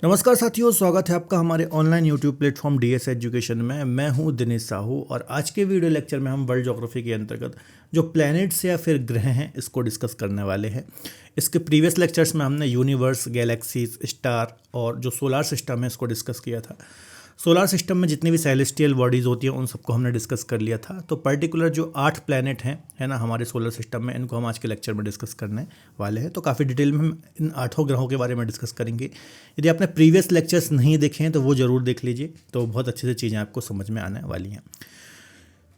नमस्कार साथियों, स्वागत है आपका हमारे online YouTube platform DS education में। मैं हूं दिनेश साहू और आज के वीडियो लेक्चर में हम वर्ल्ड ज्योग्राफी के अंतर्गत जो प्लैनेट्स या फिर ग्रह हैं इसको डिस्कस करने वाले हैं। इसके प्रीवियस लेक्चर्स में हमने यूनिवर्स, गैलेक्सीज, स्टार और जो सोलार सिस्टम है इसको डिस्कस किया था। सोलार सिस्टम में जितनी भी सेलेस्टियल बॉडीज़ होती हैं उन सबको हमने डिस्कस कर लिया था। तो पर्टिकुलर जो 8 प्लैनेट हैं है ना हमारे सोलर सिस्टम में, इनको हम आज के लेक्चर में डिस्कस करने वाले हैं। तो काफ़ी डिटेल में हम इन 8 ग्रहों के बारे में डिस्कस करेंगे। यदि आपने प्रीवियस लेक्चर्स नहीं देखे हैं तो वो ज़रूर देख लीजिए, तो बहुत अच्छे से चीज़ें आपको समझ में आने वाली हैं।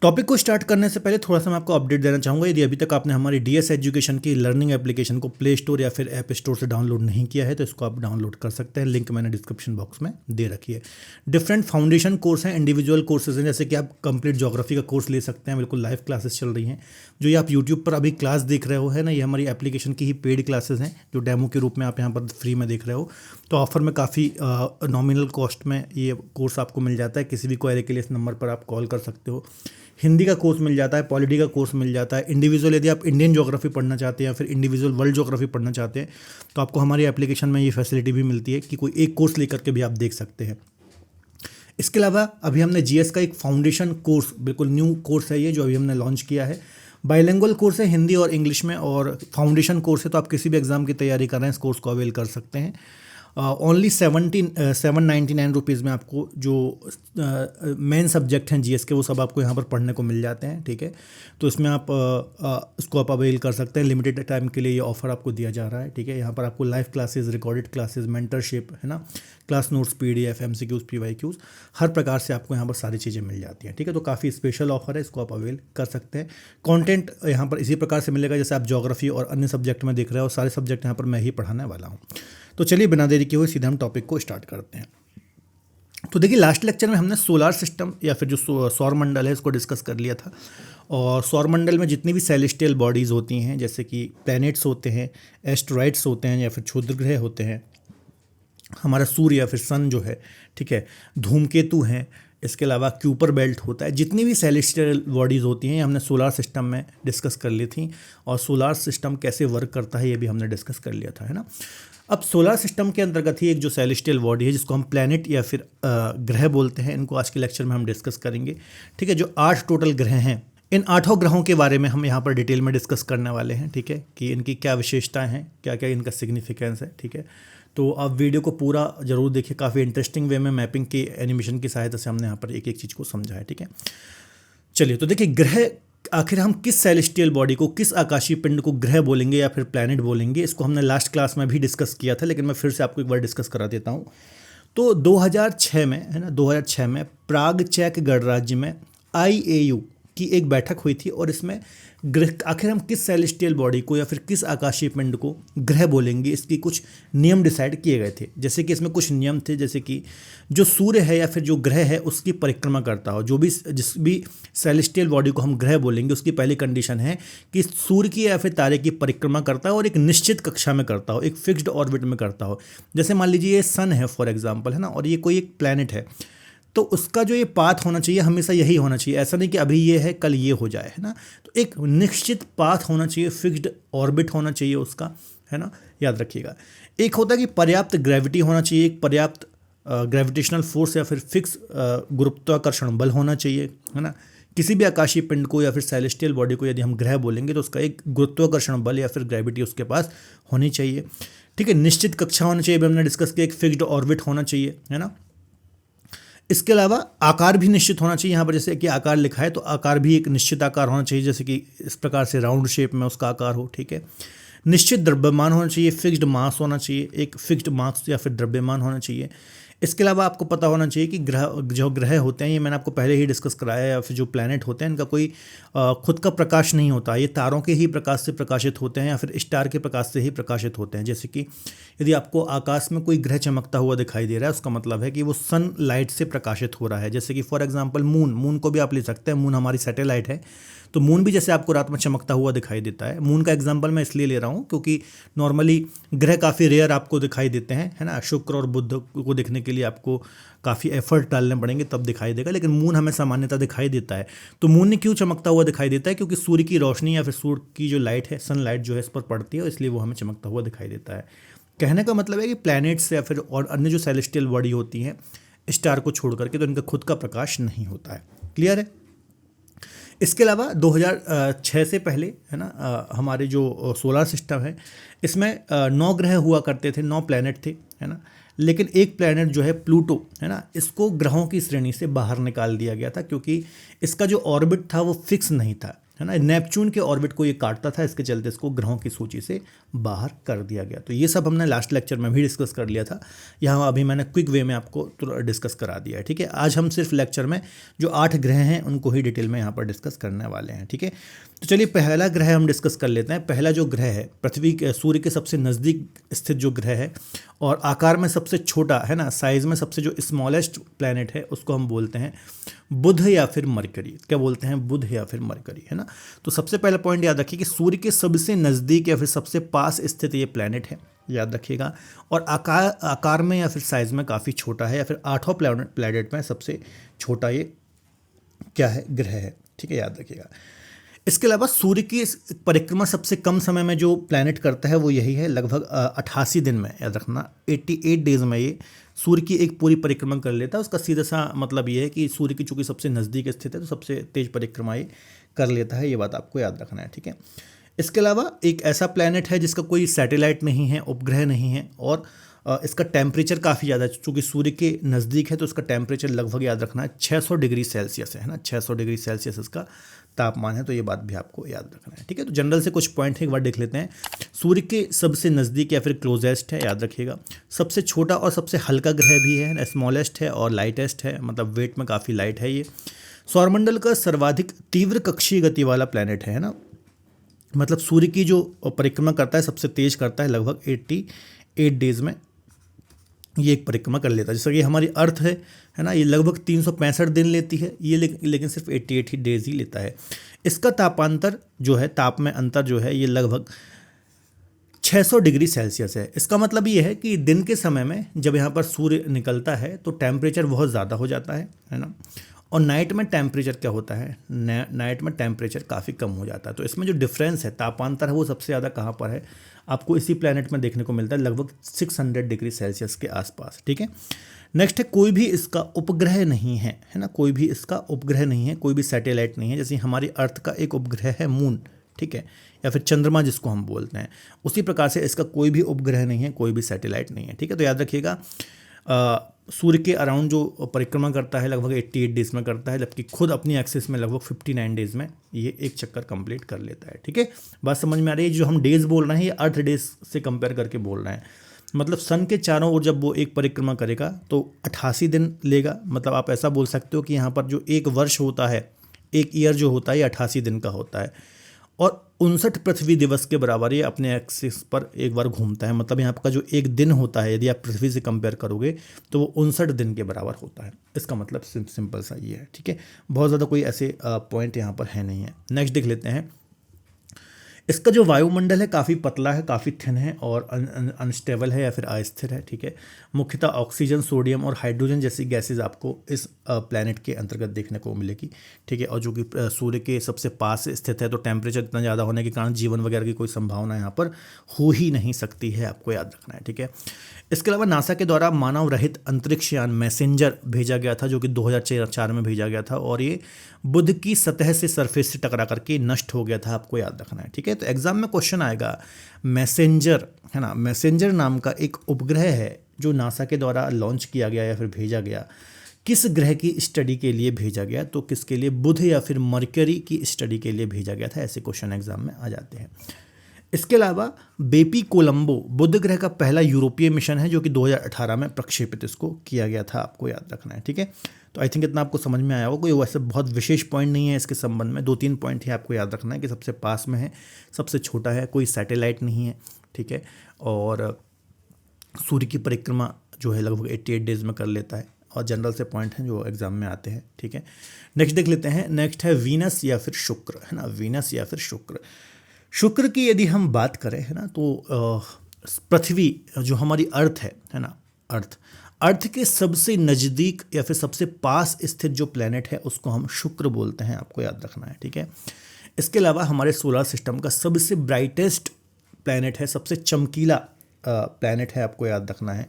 टॉपिक को स्टार्ट करने से पहले थोड़ा सा मैं आपको अपडेट देना चाहूँगा। यदि अभी तक आपने हमारी डीएस एजुकेशन की लर्निंग एप्लीकेशन को प्ले स्टोर या फिर ऐप स्टोर से डाउनलोड नहीं किया है तो इसको आप डाउनलोड कर सकते हैं। लिंक मैंने डिस्क्रिप्शन बॉक्स में दे रखी है। डिफरेंट फाउंडेशन कोर्स हैं, इंडिविजुअल कोर्सेज हैं, जैसे कि आप कंप्लीट ज्योग्राफी का कोर्स ले सकते हैं। बिल्कुल लाइव क्लासेस चल रही हैं। जो ये आप यूट्यूब पर अभी क्लास देख रहे हो है ना, ये हमारी एप्लीकेशन की ही पेड क्लासेस हैं जो डेमो के रूप में आप यहाँ पर फ्री में देख रहे हो। तो ऑफर में काफ़ी नॉमिनल कॉस्ट में ये कोर्स आपको मिल जाता है। किसी भी क्वेरी के लिए इस नंबर पर आप कॉल कर सकते हो। हिंदी का कोर्स मिल जाता है, पॉलिटी का कोर्स मिल जाता है, इंडिविजुअल यदि आप इंडियन ज्योग्राफी पढ़ना चाहते हैं या फिर इंडिविजुअल वर्ल्ड ज्योग्राफी पढ़ना चाहते हैं तो आपको हमारी एप्लीकेशन में ये फैसिलिटी भी मिलती है कि कोई एक कोर्स लेकर के भी आप देख सकते हैं। इसके अलावा अभी हमने जीएस का एक फाउंडेशन कोर्स, बिल्कुल न्यू कोर्स है ये जो अभी हमने लॉन्च किया है। बाइलिंगुअल कोर्स है, हिंदी और इंग्लिश में, और फाउंडेशन कोर्स है, तो आप किसी भी एग्जाम की तैयारी कर रहे हैं इस कोर्स को अवेल कर सकते हैं। ओनली 799 रुपीज़ में आपको जो मेन सब्जेक्ट हैं जीएस के वो सब आपको यहाँ पर पढ़ने को मिल जाते हैं। ठीक है, तो इसमें आप इसको आप अवेल कर सकते हैं। लिमिटेड टाइम के लिए ये ऑफर आपको दिया जा रहा है। ठीक है, यहाँ पर आपको live classes, recorded classes, mentorship है ना, class notes, PDF, MCQs, PYQs, हर प्रकार से आपको यहाँ पर सारी चीज़ें मिल जाती हैं। ठीक है, तो काफ़ी स्पेशल ऑफर है, इसको आप अवेल कर सकते हैं। कंटेंट यहाँ पर इसी प्रकार से मिलेगा जैसे आप ज्योग्राफी और अन्य सब्जेक्ट में देख रहे हो। सारे सब्जेक्ट यहाँ पर मैं ही पढ़ाने वाला हूँ। तो चलिए बिना देरी किए हुए सीधे हम टॉपिक को स्टार्ट करते हैं। तो देखिए, लास्ट लेक्चर में हमने सोलार सिस्टम या फिर जो सौर मंडल है इसको डिस्कस कर लिया था। और सौर मंडल में जितनी भी सेलेस्टियल बॉडीज़ होती हैं, जैसे कि प्लैनेट्स होते हैं, एस्टेरॉइड्स होते हैं या फिर क्षुद्र ग्रह होते हैं, हमारा सूर्य या फिर सन जो है, ठीक है, धूमकेतु हैं, इसके अलावा क्यूपर बेल्ट होता है, जितनी भी सेलेस्टियल बॉडीज़ होती हैं ये हमने सोलार सिस्टम में डिस्कस कर ली थी। और सोलार सिस्टम कैसे वर्क करता है ये भी हमने डिस्कस कर लिया था, है ना। अब सोलार सिस्टम के अंतर्गत ही एक जो सेलेस्टियल बॉडी है जिसको हम प्लैनेट या फिर ग्रह बोलते हैं, इनको आज के लेक्चर में हम डिस्कस करेंगे। ठीक है, जो 8 टोटल ग्रह हैं, इन 8 ग्रहों के बारे में हम यहाँ पर डिटेल में डिस्कस करने वाले हैं। ठीक है, कि इनकी क्या विशेषताएं हैं, क्या क्या इनका सिग्निफिकेंस है। ठीक है, तो आप वीडियो को पूरा जरूर देखिए। काफ़ी इंटरेस्टिंग वे में मैपिंग की एनिमेशन की सहायता से हमने यहाँ पर एक एक चीज़ को समझा है। ठीक है, चलिए तो देखिए, ग्रह आखिर हम किस सेलेस्टियल बॉडी को, किस आकाशीय पिंड को ग्रह बोलेंगे या फिर प्लैनेट बोलेंगे, इसको हमने लास्ट क्लास में भी डिस्कस किया था, लेकिन मैं फिर से आपको एक बार डिस्कस करा देता हूँ। तो 2006 में, है ना, 2006 में प्राग चेक गणराज्य में आईएयू की एक बैठक हुई थी और इसमें ग्रह, आखिर हम किस सेलेस्टियल बॉडी को या फिर किस आकाशीय पिंड को ग्रह बोलेंगे, इसकी कुछ नियम डिसाइड किए गए थे। जैसे कि इसमें कुछ नियम थे, जैसे कि जो सूर्य है या फिर जो ग्रह है उसकी परिक्रमा करता हो, जो भी जिस भी सेलेस्टियल बॉडी को हम ग्रह बोलेंगे उसकी पहली कंडीशन है कि सूर्य की या फिर तारे की परिक्रमा करता हो और एक निश्चित कक्षा में करता हो, एक फिक्स्ड ऑर्बिट में करता हो। जैसे मान लीजिए ये सन है फॉर एग्जाम्पल, है ना, और ये कोई एक प्लैनेट है, तो उसका जो ये पाथ होना चाहिए हमेशा यही होना चाहिए। ऐसा नहीं कि अभी ये है कल ये हो जाए, है ना। तो एक निश्चित पाथ होना चाहिए, फिक्स्ड ऑर्बिट होना चाहिए उसका, है ना, याद रखिएगा। एक होता है कि पर्याप्त ग्रेविटी होना चाहिए, एक पर्याप्त ग्रेविटेशनल फोर्स या फिर फिक्स गुरुत्वाकर्षण बल होना चाहिए, है ना। किसी भी आकाशीय पिंड को या फिर सेलेस्टियल बॉडी को यदि हम ग्रह बोलेंगे तो उसका एक गुरुत्वाकर्षण बल या फिर ग्रेविटी उसके पास होनी चाहिए। ठीक है, निश्चित कक्षा होना चाहिए, हमने डिस्कस किया, एक फिक्स्ड ऑर्बिट होना चाहिए, है ना। इसके अलावा आकार भी निश्चित होना चाहिए। यहाँ पर जैसे कि आकार लिखा है तो आकार भी एक निश्चित आकार होना चाहिए, जैसे कि इस प्रकार से राउंड शेप में उसका आकार हो। ठीक है, निश्चित द्रव्यमान होना चाहिए, फिक्स्ड मास होना चाहिए, एक फिक्स्ड मास या फिर द्रव्यमान होना चाहिए। इसके अलावा आपको पता होना चाहिए कि जो ग्रह होते हैं, ये मैंने आपको पहले ही डिस्कस कराया है, या फिर जो प्लैनेट होते हैं इनका कोई खुद का प्रकाश नहीं होता। ये तारों के ही प्रकाश से प्रकाशित होते हैं या फिर स्टार के प्रकाश से ही प्रकाशित होते हैं। जैसे कि यदि आपको आकाश में कोई ग्रह चमकता हुआ दिखाई दे रहा है, उसका मतलब है कि वो सन लाइट से प्रकाशित हो रहा है। जैसे कि फॉर एग्जाम्पल मून को भी आप ले सकते हैं। मून हमारी सैटेलाइट है, तो मून भी जैसे आपको रात में चमकता हुआ दिखाई देता है। मून का एग्जांपल मैं इसलिए ले रहा हूँ क्योंकि नॉर्मली ग्रह काफ़ी रेयर आपको दिखाई देते हैं, है ना। शुक्र और बुध को देखने के लिए आपको काफ़ी एफर्ट डालने पड़ेंगे तब दिखाई देगा, लेकिन मून हमें सामान्यतः दिखाई देता है। तो मून ने क्यों चमकता हुआ दिखाई देता है? क्योंकि सूर्य की रोशनी या फिर सूर्य की जो लाइट है, सनलाइट जो है इस पर पड़ती है, इसलिए वो हमें चमकता हुआ दिखाई देता है। कहने का मतलब है कि प्लैनेट्स या फिर और अन्य जो सेलेस्टियल बॉडी होती हैं स्टार को छोड़ करके, तो इनका खुद का प्रकाश नहीं होता है। क्लियर है। इसके अलावा 2006 से पहले है ना हमारे जो सोलर सिस्टम है इसमें 9 ग्रह हुआ करते थे, 9 प्लैनेट थे, है ना। लेकिन एक प्लैनेट जो है प्लूटो, है ना, इसको ग्रहों की श्रेणी से बाहर निकाल दिया गया था क्योंकि इसका जो ऑर्बिट था वो फिक्स नहीं था, है ना। नेपच्यून के ऑर्बिट को ये काटता था, इसके चलते इसको ग्रहों की सूची से बाहर कर दिया गया। तो ये सब हमने लास्ट लेक्चर में भी डिस्कस कर लिया था, यहाँ अभी मैंने क्विक वे में आपको डिस्कस करा दिया है। ठीक है, आज हम सिर्फ लेक्चर में जो 8 ग्रह हैं उनको ही डिटेल में यहाँ पर डिस्कस करने वाले हैं। ठीक है, तो चलिए पहला ग्रह हम डिस्कस कर लेते हैं। पहला जो ग्रह है पृथ्वी के सूर्य के सबसे नज़दीक स्थित जो ग्रह है और आकार में सबसे छोटा, है ना, साइज में सबसे जो स्मॉलेस्ट प्लैनेट है उसको हम बोलते हैं बुध या फिर मरकरी। क्या बोलते हैं? बुध या फिर मरकरी, है ना। तो सबसे पहला पॉइंट याद रखिए कि सूर्य के सबसे नज़दीक या फिर सबसे पास स्थित ये प्लैनेट है, याद रखिएगा। और आकार में या फिर साइज में काफ़ी छोटा है, या फिर 8वां प्लैनेट में सबसे छोटा ये क्या है? ग्रह है। ठीक है, याद रखिएगा। इसके अलावा सूर्य की परिक्रमा सबसे कम समय में जो प्लैनेट करता है वो यही है, लगभग 88 दिन में, याद रखना 88 डेज में ये सूर्य की एक पूरी परिक्रमा कर लेता है। उसका सीधा सा मतलब ये है कि सूर्य की चूंकि सबसे नज़दीक स्थित है तो सबसे तेज परिक्रमा ये कर लेता है, ये बात आपको याद रखना है। ठीक है, इसके अलावा एक ऐसा प्लैनेट है जिसका कोई सैटेलाइट नहीं है, उपग्रह नहीं है, और इसका टेम्परेचर काफ़ी ज़्यादा है। चूँकि सूर्य के नज़दीक है तो इसका टेम्परेचर लगभग याद रखना है 600 डिग्री सेल्सियस है ना, 600 डिग्री सेल्सियस इसका तापमान है। तो ये बात भी आपको याद रखना है। ठीक है, तो जनरल से कुछ पॉइंट एक बार देख लेते हैं। सूर्य के सबसे नज़दीक या फिर क्लोजेस्ट है, याद रखिएगा। सबसे छोटा और सबसे हल्का ग्रह भी है, स्मॉलेस्ट है और लाइटेस्ट है, मतलब वेट में काफ़ी लाइट है ये। सौरमंडल का सर्वाधिक तीव्र कक्षीय गति वाला प्लैनेट है ना, मतलब सूर्य की जो परिक्रमा करता है सबसे तेज करता है, लगभग 88 डेज में ये एक परिक्रमा कर लेता है। जैसा कि हमारी अर्थ है ना, ये लगभग 365 दिन लेती है ये, लेकिन सिर्फ 88 ही डेज ही लेता है। इसका तापांतर जो है, ताप में अंतर जो है, ये लगभग 600 डिग्री सेल्सियस है। इसका मतलब ये है कि दिन के समय में जब यहाँ पर सूर्य निकलता है तो टेम्परेचर बहुत ज़्यादा हो जाता है ना, और नाइट में टेम्परेचर क्या होता है, नाइट में टेम्परेचर काफ़ी कम हो जाता है। तो इसमें जो डिफरेंस है, तापांतर है, वो सबसे ज़्यादा कहाँ पर है? आपको इसी प्लैनेट में देखने को मिलता है, लगभग 600 डिग्री सेल्सियस के आसपास। ठीक है, नेक्स्ट है कोई भी इसका उपग्रह नहीं है ना, कोई भी इसका उपग्रह नहीं है, कोई भी सैटेलाइट नहीं है। जैसे हमारी अर्थ का एक उपग्रह है मून, ठीक है, या फिर चंद्रमा जिसको हम बोलते हैं, उसी प्रकार से इसका कोई भी उपग्रह नहीं है, कोई भी सैटेलाइट नहीं है। ठीक है, तो याद रखिएगा सूर्य के अराउंड जो परिक्रमा करता है लगभग 88 डेज में करता है, जबकि खुद अपनी एक्सिस में लगभग 59 डेज में ये एक चक्कर कंप्लीट कर लेता है। ठीक है, बात समझ में आ रही है? जो हम डेज बोल रहे हैं ये अर्थ डेज से कंपेयर करके बोल रहे हैं। मतलब सन के चारों ओर जब वो एक परिक्रमा करेगा तो 88 दिन लेगा। मतलब आप ऐसा बोल सकते हो कि यहाँ पर जो एक वर्ष होता है, एक ईयर जो होता है, ये 88 दिन का होता है, और 59 पृथ्वी दिवस के बराबर ये अपने एक्सिस पर एक बार घूमता है। मतलब यहाँ का जो एक दिन होता है, यदि आप पृथ्वी से कंपेयर करोगे तो वो 59 दिन के बराबर होता है। इसका मतलब सिंपल सा ये है। ठीक है, बहुत ज़्यादा कोई ऐसे पॉइंट यहाँ पर है नहीं है। नेक्स्ट देख लेते हैं। इसका जो वायुमंडल है काफ़ी पतला है, काफ़ी थिन है और अनस्टेबल है या फिर अस्थिर है। ठीक है, मुख्यतः ऑक्सीजन, सोडियम और हाइड्रोजन जैसी गैसेज आपको इस प्लैनेट के अंतर्गत देखने को मिलेगी। ठीक है, और जो कि सूर्य के सबसे पास स्थित है तो टेम्परेचर इतना ज़्यादा होने के कारण जीवन वगैरह की कोई संभावना यहाँ पर हो ही नहीं सकती है, आपको याद रखना है। ठीक है, इसके अलावा नासा के द्वारा मानव रहित अंतरिक्ष यान मैसेंजर भेजा गया था, जो कि 2004 में भेजा गया था, और ये बुध की सतह से सरफेस से टकरा करके नष्ट हो गया था, आपको याद रखना है। ठीक है, तो एग्जाम में क्वेश्चन आएगा मैसेंजर, है ना, मैसेंजर नाम का एक उपग्रह है जो नासा के द्वारा लॉन्च किया गया या फिर भेजा गया, किस ग्रह की स्टडी के लिए भेजा गया? तो किसके लिए? बुध या फिर मरकरी की स्टडी के लिए भेजा गया था। ऐसे क्वेश्चन एग्जाम में आ जाते हैं। इसके अलावा बेपी कोलंबो बुध ग्रह का पहला यूरोपीय मिशन है, जो कि 2018 में प्रक्षेपित इसको किया गया था, आपको याद रखना है। ठीक है, तो आई थिंक इतना आपको समझ में आया होगा। कोई वैसे बहुत विशेष पॉइंट नहीं है इसके संबंध में, 2-3 पॉइंट ही आपको याद रखना है कि सबसे पास में है, सबसे छोटा है, कोई सैटेलाइट नहीं है। ठीक है, और सूर्य की परिक्रमा जो है लगभग 88 डेज में कर लेता है, और जनरल से पॉइंट हैं जो एग्जाम में आते हैं। ठीक है, नेक्स्ट देख लेते हैं। नेक्स्ट है वीनस या फिर शुक्र, है ना, वीनस या फिर शुक्र। शुक्र की यदि हम बात करें, है ना, तो पृथ्वी जो हमारी अर्थ है ना, अर्थ के सबसे नज़दीक या फिर सबसे पास स्थित जो प्लैनेट है उसको हम शुक्र बोलते हैं, आपको याद रखना है। ठीक है, इसके अलावा हमारे सोलर सिस्टम का सबसे ब्राइटेस्ट प्लैनेट है, सबसे चमकीला प्लैनेट है आपको याद रखना है,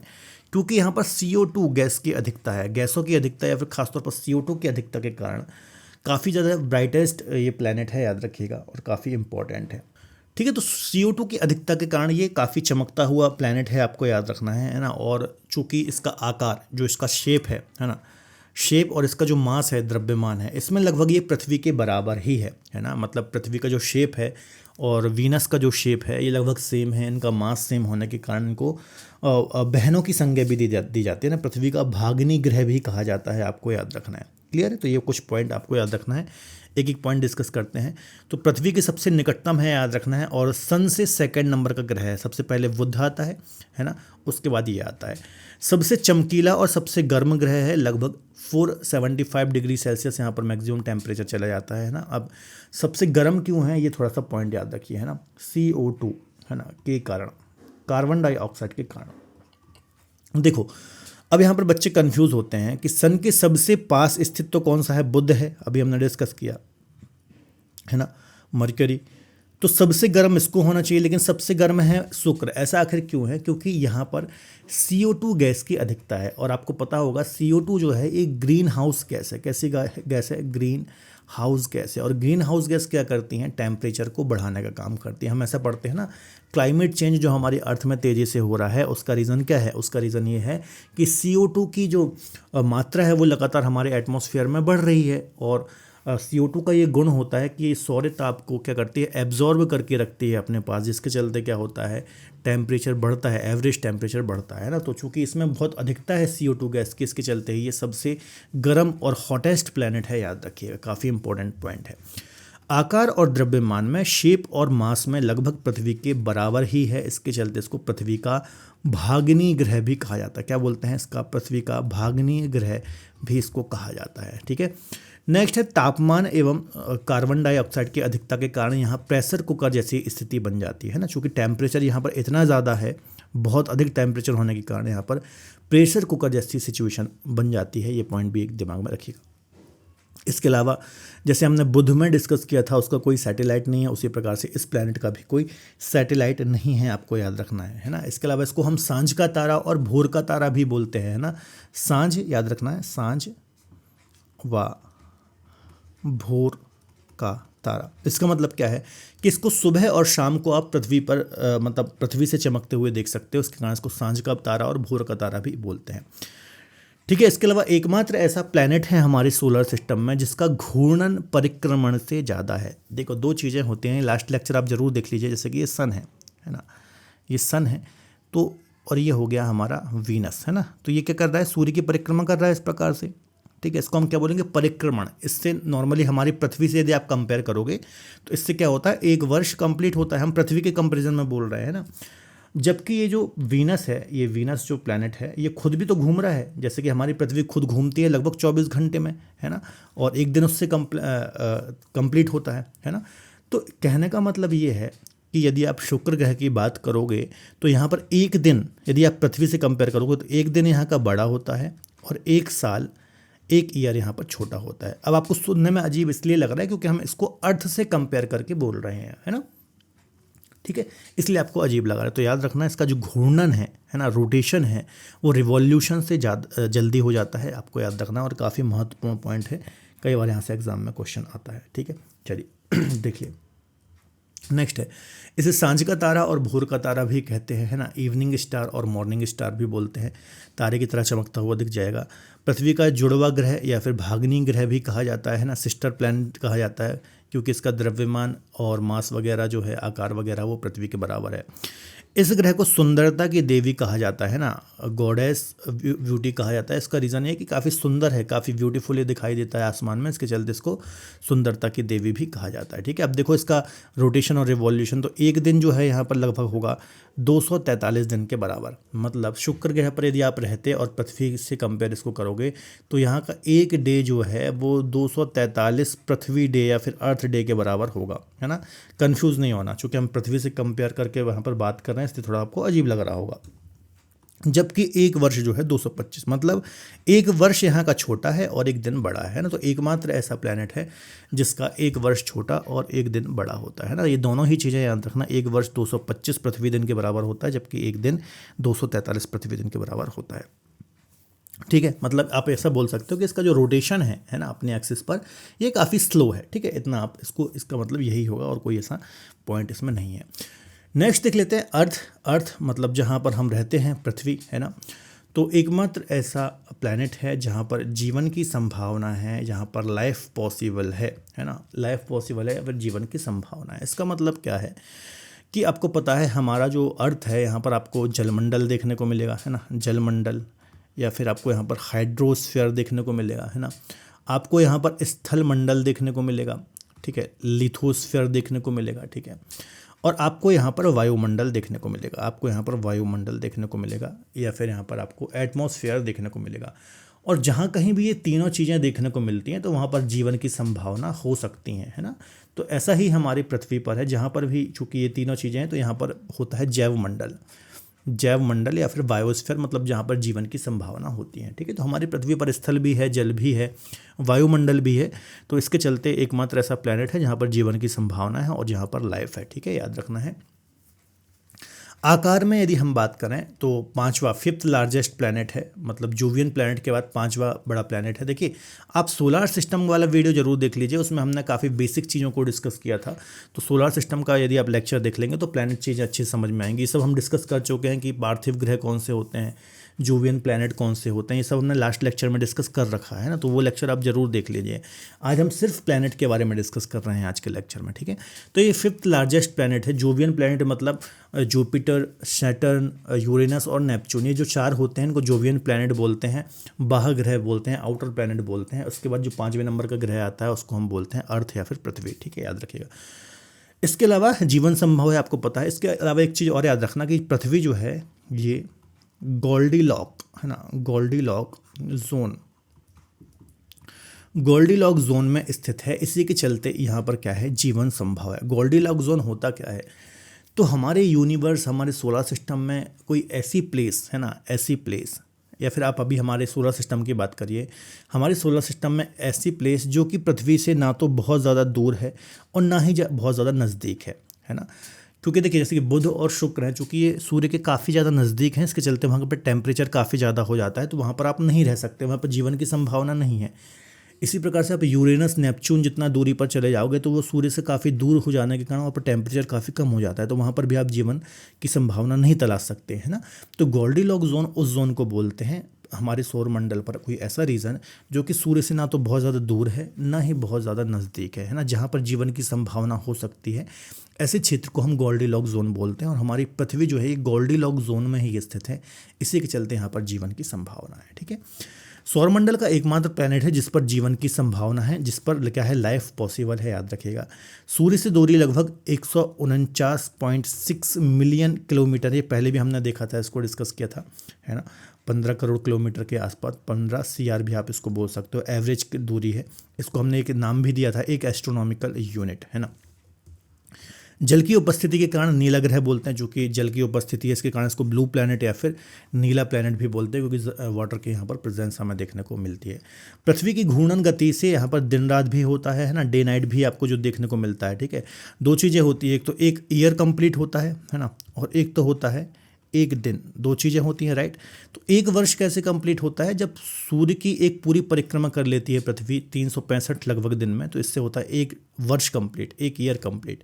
क्योंकि यहाँ पर CO2 गैस की अधिकता है, गैसों की अधिकता या फिर खासतौर पर CO2 की अधिकता के कारण काफ़ी ज़्यादा ब्राइटेस्ट ये प्लैनेट है, याद रखिएगा, और काफ़ी इंपॉर्टेंट है। ठीक है, तो CO2 की अधिकता के कारण ये काफ़ी चमकता हुआ प्लैनेट है, आपको याद रखना है ना। और चूंकि इसका आकार, जो इसका शेप है ना, शेप और इसका जो मास है, द्रव्यमान है, इसमें लगभग ये पृथ्वी के बराबर ही है ना। मतलब पृथ्वी का जो शेप है और वीनस का जो शेप है, ये लगभग सेम है। इनका मास सेम होने के कारण इनको बहनों की संज्ञा भी दी जाती है ना। पृथ्वी का भागनी ग्रह भी कहा जाता है, आपको याद रखना है। क्लियर है, तो ये कुछ पॉइंट आपको याद रखना है, एक एक पॉइंट डिस्कस करते हैं। तो पृथ्वी के सबसे निकटतम है, याद रखना है, और सन से सेकंड नंबर का ग्रह है। सबसे पहले बुध आता है ना, उसके बाद ये आता है। सबसे चमकीला और सबसे गर्म ग्रह है, लगभग 475 डिग्री सेल्सियस यहाँ पर मैक्सिमम टेम्परेचर चला जाता है ना। अब सबसे गर्म क्यों है, ये थोड़ा सा पॉइंट याद रखिए, है ना। CO2 है ना के कारण, कार्बन डाइऑक्साइड के कारण। देखो अब यहाँ पर बच्चे कंफ्यूज होते हैं कि सन के सबसे पास स्थित तो कौन सा है, बुध है, अभी हमने डिस्कस किया है ना, मरकरी। तो सबसे गर्म इसको होना चाहिए, लेकिन सबसे गर्म है शुक्र। ऐसा आखिर क्यों है, क्योंकि यहाँ पर CO2 गैस की अधिकता है, और आपको पता होगा CO2 जो है एक ग्रीन हाउस गैस है। कैसी गैस है, ग्रीन हाउस गैस है। और ग्रीन हाउस गैस क्या करती हैं, टेम्परेचर को बढ़ाने का काम करती है। हम ऐसा पढ़ते हैं ना, क्लाइमेट चेंज जो हमारी अर्थ में तेज़ी से हो रहा है, उसका रीज़न क्या है, उसका रीज़न ये है कि CO2 की जो मात्रा है वो लगातार हमारे एटमॉस्फेयर में बढ़ रही है। और CO2 का ये गुण होता है कि सौर्य ताप को क्या करती है, एब्जॉर्ब करके रखती है अपने पास, जिसके चलते क्या होता है, टेम्परेचर बढ़ता है, एवरेज टेम्परेचर बढ़ता है ना। तो चूंकि इसमें बहुत अधिकता है CO2 गैस की, इसके चलते ही ये सबसे गर्म और हॉटेस्ट प्लैनेट है, याद रखिएगा, काफ़ी इंपॉर्टेंट पॉइंट है। आकार और द्रव्यमान में, शेप और मास में लगभग पृथ्वी के बराबर ही है, इसके चलते इसको पृथ्वी का भागनी ग्रह भी कहा जाता है। क्या बोलते हैं इसका, पृथ्वी का भागनी ग्रह भी इसको कहा जाता है। ठीक है, नेक्स्ट है तापमान एवं कार्बन डाइऑक्साइड की अधिकता के कारण यहाँ प्रेशर कुकर जैसी स्थिति बन जाती है ना। चूँकि टेम्परेचर यहाँ पर इतना ज़्यादा है, बहुत अधिक टेम्परेचर होने के कारण यहाँ पर प्रेशर कुकर जैसी सिचुएशन बन जाती है। ये पॉइंट भी एक दिमाग में रखिएगा। इसके अलावा जैसे हमने बुध में डिस्कस किया था, उसका कोई सैटेलाइट नहीं है, उसी प्रकार से इस प्लैनेट का भी कोई सैटेलाइट नहीं है, आपको याद रखना है ना। इसके अलावा इसको हम सांझ का तारा और भोर का तारा भी बोलते हैं, है ना। सांझ याद रखना है, सांझ व भोर का तारा। इसका मतलब क्या है कि इसको सुबह और शाम को आप पृथ्वी पर मतलब पृथ्वी से चमकते हुए देख सकते हो, उसके कारण इसको सांझ का तारा और भोर का तारा भी बोलते हैं। ठीक है, इसके अलावा एकमात्र ऐसा प्लैनेट है हमारे सोलर सिस्टम में जिसका घूर्णन परिक्रमण से ज़्यादा है। देखो दो चीज़ें होती हैं, लास्ट लेक्चर आप जरूर देख लीजिए। जैसे कि ये सन है ना, ये सन है, तो और ये हो गया हमारा वीनस, है ना। तो ये क्या कर रहा है, सूर्य की परिक्रमा कर रहा है इस प्रकार से। ठीक है, इसको हम क्या बोलेंगे, परिक्रमण। इससे नॉर्मली हमारी पृथ्वी से यदि आप कंपेयर करोगे तो इससे क्या होता है, एक वर्ष कंप्लीट होता है। हम पृथ्वी के कंपेरिजन में बोल रहे हैं ना। जबकि ये जो वीनस है, ये वीनस जो प्लैनेट है, ये खुद भी तो घूम रहा है, जैसे कि हमारी पृथ्वी खुद घूमती है लगभग 24 घंटे में, है ना। और एक दिन उससे कंप्लीट होता है ना। तो कहने का मतलब ये है कि यदि आप शुक्र ग्रह की बात करोगे तो यहाँ पर एक दिन, यदि आप पृथ्वी से कंपेयर करोगे तो एक दिन यहाँ का बड़ा होता है और एक साल, एक ईयर यहाँ पर छोटा होता है। अब आपको सुनने में अजीब इसलिए लग रहा है क्योंकि हम इसको अर्थ से कंपेयर करके बोल रहे हैं, है ना। ठीक है, इसलिए आपको अजीब लग रहा है। तो याद रखना, इसका जो घूर्णन है ना, रोटेशन है, वो रिवॉल्यूशन से जल्दी हो जाता है, आपको याद रखना। और काफ़ी महत्वपूर्ण पॉइंट है, कई बार यहाँ से एग्जाम में क्वेश्चन आता है। ठीक है, चलिए देखिए नेक्स्ट है, इसे सांझ का तारा और भोर का तारा भी कहते हैं, है ना। इवनिंग स्टार और मॉर्निंग स्टार भी बोलते हैं। तारे की तरह चमकता हुआ दिख जाएगा। पृथ्वी का जुड़वा ग्रह या फिर भागनी ग्रह भी कहा जाता है ना, सिस्टर प्लैनेट कहा जाता है, क्योंकि इसका द्रव्यमान और मास वगैरह जो है, आकार वगैरह, वो पृथ्वी के बराबर है। इस ग्रह को सुंदरता की देवी कहा जाता है ना, गॉडेस ब्यूटी कहा जाता है। इसका रीज़न ये कि काफ़ी सुंदर है, काफ़ी ब्यूटीफुल ये दिखाई देता है आसमान में, इसके चलते इसको सुंदरता की देवी भी कहा जाता है। ठीक है, अब देखो इसका रोटेशन और रिवॉल्यूशन, तो एक दिन जो है यहाँ पर लगभग होगा 243 दिन के बराबर। मतलब शुक्र ग्रह पर यदि आप रहते और पृथ्वी से कंपेयर इसको करोगे तो यहाँ का एक डे जो है वो 243 पृथ्वी डे या फिर अर्थ डे के बराबर होगा, है ना। कंफ्यूज नहीं होना, चूँकि हम पृथ्वी से कंपेयर करके वहाँ पर बात कर रहे हैं, इसलिए थोड़ा आपको अजीब लग रहा होगा। जबकि एक वर्ष जो है 225, मतलब एक वर्ष यहाँ का छोटा है और एक दिन बड़ा है ना। तो एकमात्र ऐसा प्लैनेट है जिसका एक वर्ष छोटा और एक दिन बड़ा होता है ना। ये दोनों ही चीज़ें याद रखना, एक वर्ष 225 पृथ्वी दिन के बराबर होता है, जबकि एक दिन 243 पृथ्वी दिन के बराबर होता है। ठीक है, मतलब आप ऐसा बोल सकते हो कि इसका जो रोटेशन है ना, अपने एक्सिस पर, ये काफ़ी स्लो है। ठीक है, इतना आप इसका मतलब यही होगा और कोई ऐसा पॉइंट इसमें नहीं है। नेक्स्ट देख लेते हैं अर्थ मतलब जहाँ पर हम रहते हैं, पृथ्वी, है ना। तो एकमात्र ऐसा प्लैनेट है जहाँ पर जीवन की संभावना है, जहाँ पर लाइफ पॉसिबल है ना। लाइफ पॉसिबल है या फिर जीवन की संभावना है। इसका मतलब क्या है कि आपको पता है हमारा जो अर्थ है, यहाँ पर आपको जलमंडल देखने को मिलेगा, है ना, जलमंडल, या फिर आपको यहाँ पर हाइड्रोस्फीयर देखने को मिलेगा, है ना। आपको यहाँ पर स्थल मंडल देखने को मिलेगा, ठीक है, लिथोस्फीयर देखने को मिलेगा, ठीक है, और आपको यहाँ पर वायुमंडल देखने को मिलेगा, आपको यहाँ पर वायुमंडल देखने को मिलेगा, या फिर यहाँ पर आपको एटमॉस्फेयर देखने को मिलेगा। और जहाँ कहीं भी ये तीनों चीज़ें देखने को मिलती हैं तो वहाँ पर जीवन की संभावना हो सकती हैं, है ना। तो ऐसा ही हमारी पृथ्वी पर है, जहाँ पर भी चूँकि ये तीनों चीज़ें हैं तो यहाँ पर होता है जैव मंडल या फिर बायोस्फीयर, मतलब जहाँ पर जीवन की संभावना होती है। ठीक है, तो हमारी पृथ्वी पर स्थल भी है, जल भी है, वायुमंडल भी है। तो इसके चलते एकमात्र ऐसा प्लैनेट है जहाँ पर जीवन की संभावना है और जहाँ पर लाइफ है। ठीक है, याद रखना है। आकार में यदि हम बात करें तो पांचवा, फिफ्थ लार्जेस्ट प्लैनेट है, मतलब जोवियन प्लैनेट के बाद पांचवा बड़ा प्लैनेट है। देखिए, आप सोलार सिस्टम वाला वीडियो जरूर देख लीजिए, उसमें हमने काफ़ी बेसिक चीज़ों को डिस्कस किया था। तो सोलार सिस्टम का यदि आप लेक्चर देख लेंगे तो प्लैनेट चीज़ें अच्छी समझ में आएंगी। ये सब हम डिस्कस कर चुके हैं कि पार्थिव ग्रह कौन से होते हैं, जोवियन प्लैनेट कौन से होते हैं, ये सब हमने लास्ट लेक्चर में डिस्कस कर रखा है ना। तो वो लेक्चर आप जरूर देख लीजिए। आज हम सिर्फ प्लैनेट के बारे में डिस्कस कर रहे हैं आज के लेक्चर में। ठीक है, तो ये फिफ्थ लार्जेस्ट प्लैनेट है। जोवियन प्लैनेट मतलब जुपिटर, सैटर्न, यूरेनस और नेपच्यून, ये जो चार होते हैं इनको जोवियन प्लैनेट बोलते हैं, बाह्य ग्रह बोलते हैं, आउटर प्लैनेट बोलते हैं। उसके बाद जो 5वें नंबर का ग्रह आता है उसको हम बोलते हैं अर्थ या फिर पृथ्वी। ठीक है, याद रखिएगा। इसके अलावा जीवन संभव है, आपको पता है। इसके अलावा एक चीज़ और याद रखना कि पृथ्वी जो है ये गोल्डीलॉक, है ना, गोल्डीलॉक जोन में स्थित है। इसी के चलते यहाँ पर क्या है, जीवन संभव है। गोल्डीलॉक जोन होता क्या है, तो हमारे यूनिवर्स, हमारे सोलर सिस्टम में कोई ऐसी प्लेस है ना, ऐसी प्लेस, या फिर आप अभी हमारे सोलर सिस्टम की बात करिए, हमारे सोलर सिस्टम में ऐसी प्लेस जो कि पृथ्वी से ना तो बहुत ज़्यादा दूर है और ना ही बहुत ज़्यादा नज़दीक है ना। क्योंकि देखिए, जैसे कि बुध और शुक्र हैं, चूँकि ये सूर्य के काफ़ी ज़्यादा नज़दीक हैं, इसके चलते वहाँ पर टेम्परेचर काफ़ी ज़्यादा हो जाता है, तो वहाँ पर आप नहीं रह सकते, वहाँ पर जीवन की संभावना नहीं है। इसी प्रकार से आप यूरेनस, नेपच्यून जितना दूरी पर चले जाओगे तो वो सूर्य से काफ़ी दूर हो जाने के कारण वहाँ पर टेम्परेचर काफ़ी कम हो जाता है, तो वहाँ पर भी आप जीवन की संभावना नहीं तलाश सकते, है ना। तो गोल्डीलॉक जोन उस जोन को बोलते हैं हमारे सौर मंडल पर कोई ऐसा रीजन जो कि सूर्य से ना तो बहुत ज़्यादा दूर है ना ही बहुत ज़्यादा नज़दीक है ना, जहाँ पर जीवन की संभावना हो सकती है। ऐसे क्षेत्र को हम गोल्डीलॉक जोन बोलते हैं और हमारी पृथ्वी जो है ये गोल्डीलॉक जोन में ही स्थित है। इसी के चलते यहाँ पर जीवन की संभावना है। ठीक है, सौरमंडल का एकमात्र प्लैनेट है जिस पर जीवन की संभावना है, जिस पर क्या है, लाइफ पॉसिबल है, याद रखिएगा। सूर्य से दूरी लगभग 149.6 मिलियन किलोमीटर, ये पहले भी हमने देखा था, इसको डिस्कस किया था, है ना। 15 करोड़ किलोमीटर के आसपास, 15 CR भी आप इसको बोल सकते हो, एवरेज की दूरी है। इसको हमने एक नाम भी दिया था, एक एस्ट्रोनॉमिकल यूनिट, है ना। जल की उपस्थिति के कारण नीला ग्रह बोलते हैं, जो कि जल की उपस्थिति है, इसके कारण इसको ब्लू प्लैनेट या फिर नीला प्लैनेट भी बोलते हैं, क्योंकि वाटर के यहाँ पर प्रेजेंस हमें देखने को मिलती है। पृथ्वी की घूर्णन गति से यहाँ पर दिन रात भी होता है ना, डे नाइट भी आपको जो देखने को मिलता है। ठीक है, दो चीज़ें होती है, एक तो एक ईयर कंप्लीट होता है ना, और एक तो होता है एक दिन, दो चीज़ें होती हैं, राइट। तो एक वर्ष कैसे कंप्लीट होता है, जब सूर्य की एक पूरी परिक्रमा कर लेती है पृथ्वी 365 लगभग दिन में, तो इससे होता है एक वर्ष कंप्लीट, एक ईयर कंप्लीट।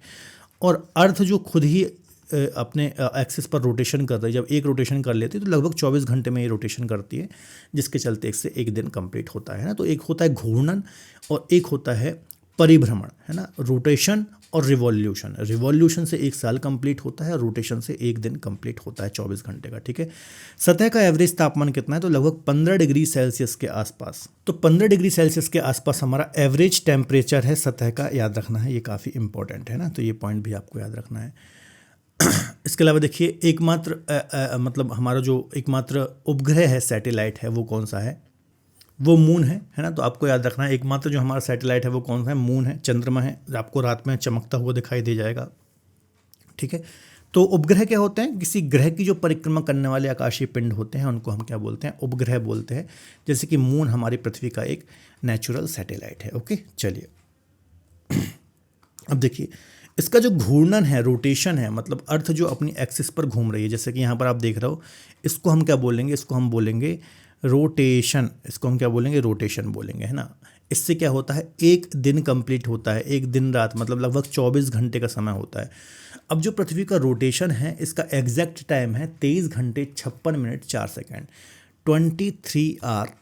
और अर्थ जो खुद ही अपने एक्सिस पर रोटेशन कर रही है, जब एक रोटेशन कर लेती है तो लगभग 24 घंटे में ये रोटेशन करती है, जिसके चलते इससे एक दिन कंप्लीट होता है ना। तो एक होता है घूर्णन और एक होता है परिभ्रमण, है ना, रोटेशन और रिवॉल्यूशन। रिवॉल्यूशन से एक साल कंप्लीट होता है और रोटेशन से एक दिन कंप्लीट होता है 24 घंटे का। ठीक है, सतह का एवरेज तापमान कितना है, तो लगभग 15 डिग्री सेल्सियस के आसपास। तो 15 डिग्री सेल्सियस के आसपास हमारा एवरेज टेम्परेचर है सतह का, याद रखना है, ये काफ़ी इंपॉर्टेंट है ना। तो ये पॉइंट भी आपको याद रखना है। इसके अलावा देखिए, एकमात्र मतलब हमारा जो एकमात्र उपग्रह है, सैटेलाइट है, वो कौन सा है, वो मून है ना। तो आपको याद रखना है, एकमात्र जो हमारा सैटेलाइट है वो कौन सा है, मून है, चंद्रमा है, आपको रात में चमकता हुआ दिखाई दे जाएगा। ठीक है, तो उपग्रह क्या होते हैं? किसी ग्रह की जो परिक्रमा करने वाले आकाशीय पिंड होते हैं उनको हम क्या बोलते हैं? उपग्रह बोलते हैं। जैसे कि मून हमारी पृथ्वी का एक नेचुरल सैटेलाइट है। ओके, चलिए अब देखिए इसका जो घूर्णन है, रोटेशन है, मतलब अर्थ जो अपनी एक्सिस पर घूम रही है, जैसे कि यहाँ पर आप देख रहे हो, इसको हम क्या बोलेंगे? इसको हम बोलेंगे रोटेशन। इसको हम क्या बोलेंगे? रोटेशन बोलेंगे, है ना। इससे क्या होता है? एक दिन कंप्लीट होता है, एक दिन रात, मतलब लगभग 24 घंटे का समय होता है। अब जो पृथ्वी का रोटेशन है इसका एग्जैक्ट टाइम है 23 घंटे 56 minute 4 second, 23 hour,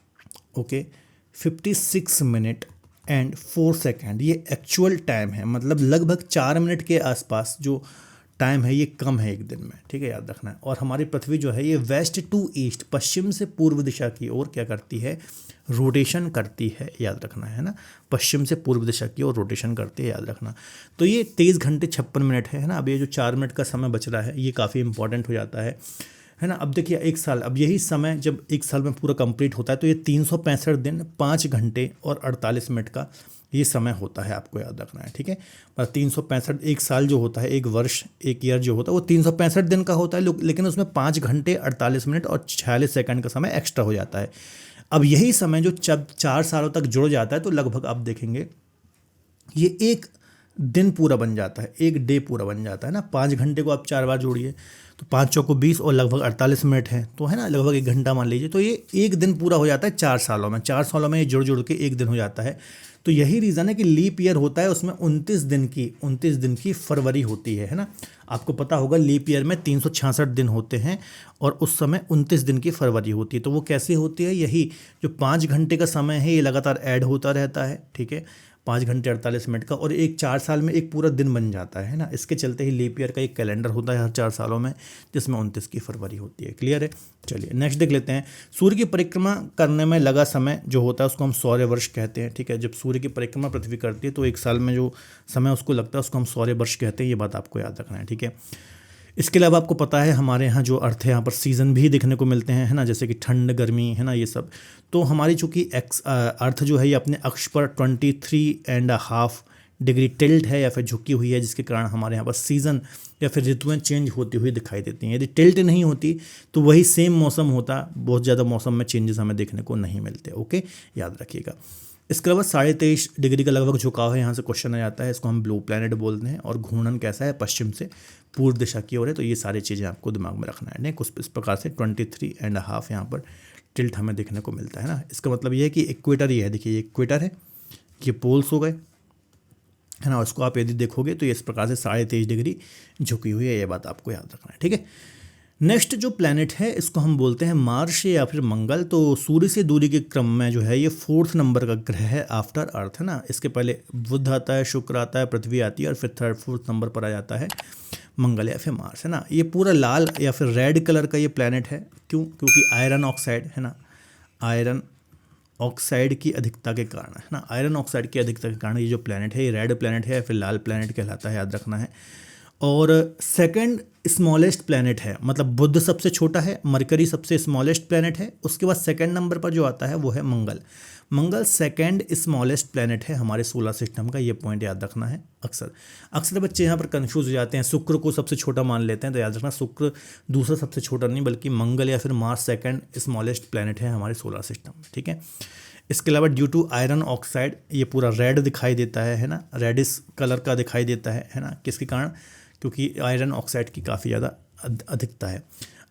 okay, 56 minute and 4 second. ये एक्चुअल टाइम है, मतलब लगभग 4 मिनट के आसपास जो टाइम है ये कम है एक दिन में, ठीक है, याद रखना है। और हमारी पृथ्वी जो है ये वेस्ट टू ईस्ट, पश्चिम से पूर्व दिशा की ओर क्या करती है? रोटेशन करती है, याद रखना है ना। पश्चिम से पूर्व दिशा की ओर रोटेशन करती है, याद रखना। तो ये 23 घंटे 56 मिनट है ना। अब ये जो 4 मिनट का समय बच रहा है ये काफ़ी इंपॉर्टेंट हो जाता है ना। अब देखिए एक साल, अब यही समय जब एक साल में पूरा कंप्लीट होता है तो ये 365 दिन 5 घंटे और 48 मिनट का ये समय होता है, आपको याद रखना है, ठीक है। पर 365, एक साल जो होता है, एक वर्ष, एक ईयर जो होता है वो 365 दिन का होता है, लेकिन उसमें 5 घंटे 48 मिनट और 46 सेकंड का समय एक्स्ट्रा हो जाता है। अब यही समय जो जब 4 सालों तक जुड़ जाता है तो लगभग आप देखेंगे ये एक दिन पूरा बन जाता है, एक डे पूरा बन जाता है ना। 5 घंटे को आप 4 बार जोड़िए तो 5 चौको 20 और लगभग 48 मिनट है, तो है ना, लगभग 1 घंटा मान लीजिए। तो ये एक दिन पूरा हो जाता है 4 सालों में। 4 सालों में ये जुड़ जुड़ के एक दिन हो जाता है। तो यही रीज़न है कि लीप ईयर होता है, उसमें 29 दिन की फरवरी होती है ना। आपको पता होगा लीप ईयर में 366 दिन होते हैं और उस समय 29 दिन की फरवरी होती है। तो वो कैसे होती है? यही जो 5 घंटे का समय है ये लगातार ऐड होता रहता है, ठीक है, 5 घंटे 48 मिनट का, और एक 4 साल में एक पूरा दिन बन जाता है ना। इसके चलते ही लीप ईयर का एक कैलेंडर होता है हर 4 सालों में, जिसमें 29 की फरवरी होती है। क्लियर है? चलिए नेक्स्ट देख लेते हैं। सूर्य की परिक्रमा करने में लगा समय जो होता है उसको हम सौर्य वर्ष कहते हैं, ठीक है। जब सूर्य की परिक्रमा पृथ्वी करती है तो एक साल में जो समय उसको लगता है उसको हम सौर्य वर्ष कहते हैं। ये बात आपको याद रखना है, ठीक है। इसके अलावा आपको पता है हमारे यहाँ जो अर्थ है यहाँ पर सीज़न भी देखने को मिलते हैं, है ना, जैसे कि ठंड, गर्मी, है ना, ये सब। तो हमारी चूँकि अर्थ जो है ये अपने अक्ष पर 23.5 डिग्री टिल्ट है या फिर झुकी हुई है, जिसके कारण हमारे यहाँ पर सीज़न या फिर ऋतुएं चेंज होती हुई दिखाई देती हैं। यदि टिल्ट नहीं होती तो वही सेम मौसम होता, बहुत ज़्यादा मौसम में चेंजेस हमें देखने को नहीं मिलते। ओके, याद रखिएगा। इसके अलावा 23.5 डिग्री का लगभग झुकाव है, यहाँ से क्वेश्चन आ जाता है। इसको हम ब्लू प्लैनेट बोलते हैं। और घूर्णन कैसा है? पश्चिम से पूर्व दिशा की ओर है। तो ये सारी चीज़ें आपको दिमाग में रखना है। नहीं, कुछ इस प्रकार से 23.5 यहाँ पर टिल्ट हमें देखने को मिलता है ना। इसका मतलब ये है कि इक्वेटर ही है। देखिए ये इक्वेटर है, ये पोल्स हो गए, है ना। उसको आप यदि देखोगे तो ये इस प्रकार से 23.5 डिग्री झुकी हुई है। ये बात आपको याद रखना है, ठीक है। नेक्स्ट जो प्लैनेट है इसको हम बोलते हैं मार्स या फिर मंगल। तो सूर्य से दूरी के क्रम में जो है ये 4th नंबर का ग्रह है आफ्टर अर्थ, है ना। इसके पहले बुध आता है, शुक्र आता है, पृथ्वी आती है और फिर 4th नंबर पर आ जाता है मंगल या फिर मार्स, है ना। ये पूरा लाल या फिर रेड कलर का ये प्लैनेट है। क्यों? क्योंकि आयरन ऑक्साइड, है ना, आयरन ऑक्साइड की अधिकता के कारण, है ना, आयरन ऑक्साइड की अधिकता के कारण ये जो प्लैनेट है ये रेड प्लैनेट है या फिर लाल प्लैनेट कहलाता है, याद रखना है। और सेकंड स्मॉलेस्ट प्लैनेट है, मतलब बुध सबसे छोटा है, मरकरी सबसे स्मॉलेस्ट प्लैनेट है, उसके बाद सेकंड नंबर पर जो आता है वो है मंगल। मंगल सेकंड स्मॉलेस्ट प्लैनेट है हमारे सोलर सिस्टम का। ये पॉइंट याद रखना है। अक्सर बच्चे यहाँ पर कंफ्यूज हो जाते हैं, शुक्र को सबसे छोटा मान लेते हैं। तो याद रखना शुक्र दूसरा सबसे छोटा नहीं, बल्कि मंगल या फिर मार्स सेकंड स्मॉलेस्ट प्लैनेट है हमारे सोलर सिस्टम में, ठीक है। इसके अलावा ड्यू टू आयरन ऑक्साइड ये पूरा रेड दिखाई देता है ना, रेडिश कलर का दिखाई देता है ना। किसके कारण? क्योंकि आयरन ऑक्साइड की काफ़ी ज़्यादा अधिकता है।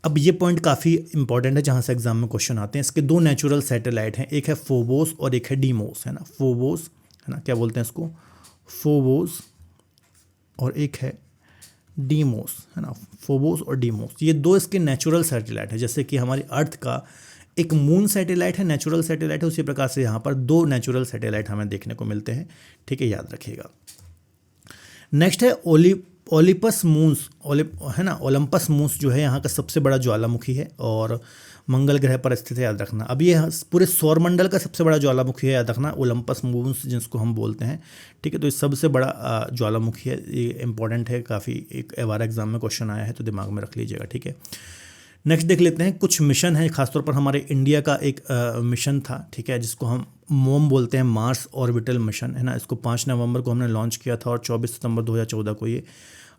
अब ये पॉइंट काफ़ी इंपॉर्टेंट है, जहाँ से एग्जाम में क्वेश्चन आते हैं। इसके 2 नेचुरल सैटेलाइट हैं, एक है फोबोस और एक है डीमोस, है ना। फोबोस, है ना, क्या बोलते हैं इसको? फोबोस, और एक है डीमोस, है ना। फोबोस और डीमोस ये 2 इसके नेचुरल सैटेलाइट है। जैसे कि हमारी अर्थ का एक मून सैटेलाइट है, नेचुरल सैटेलाइट है, उसी प्रकार से यहाँ पर 2 नेचुरल सैटेलाइट हमें देखने को मिलते हैं, ठीक है, याद रखिएगा। नेक्स्ट है ओलिपस मून्स, है ना, ओलंपस मून्स जो है यहाँ का सबसे बड़ा ज्वालामुखी है और मंगल ग्रह पर स्थित है, याद रखना। अब ये पूरे सौरमंडल का सबसे बड़ा ज्वालामुखी है, याद रखना, ओलंपस मून्स जिसको हम बोलते हैं, ठीक है। तो ये सबसे बड़ा ज्वालामुखी है, ये इंपॉर्टेंट है काफ़ी, एक बार एग्जाम में क्वेश्चन आया है तो दिमाग में रख लीजिएगा, ठीक है। नेक्स्ट देख लेते हैं। कुछ मिशन है, खासतौर पर हमारे इंडिया का एक मिशन था, ठीक है, जिसको हम मोम बोलते हैं, मार्स ऑर्बिटल मिशन, है ना। इसको 5 नवंबर को हमने लॉन्च किया था और 24 सितंबर 2014 को ये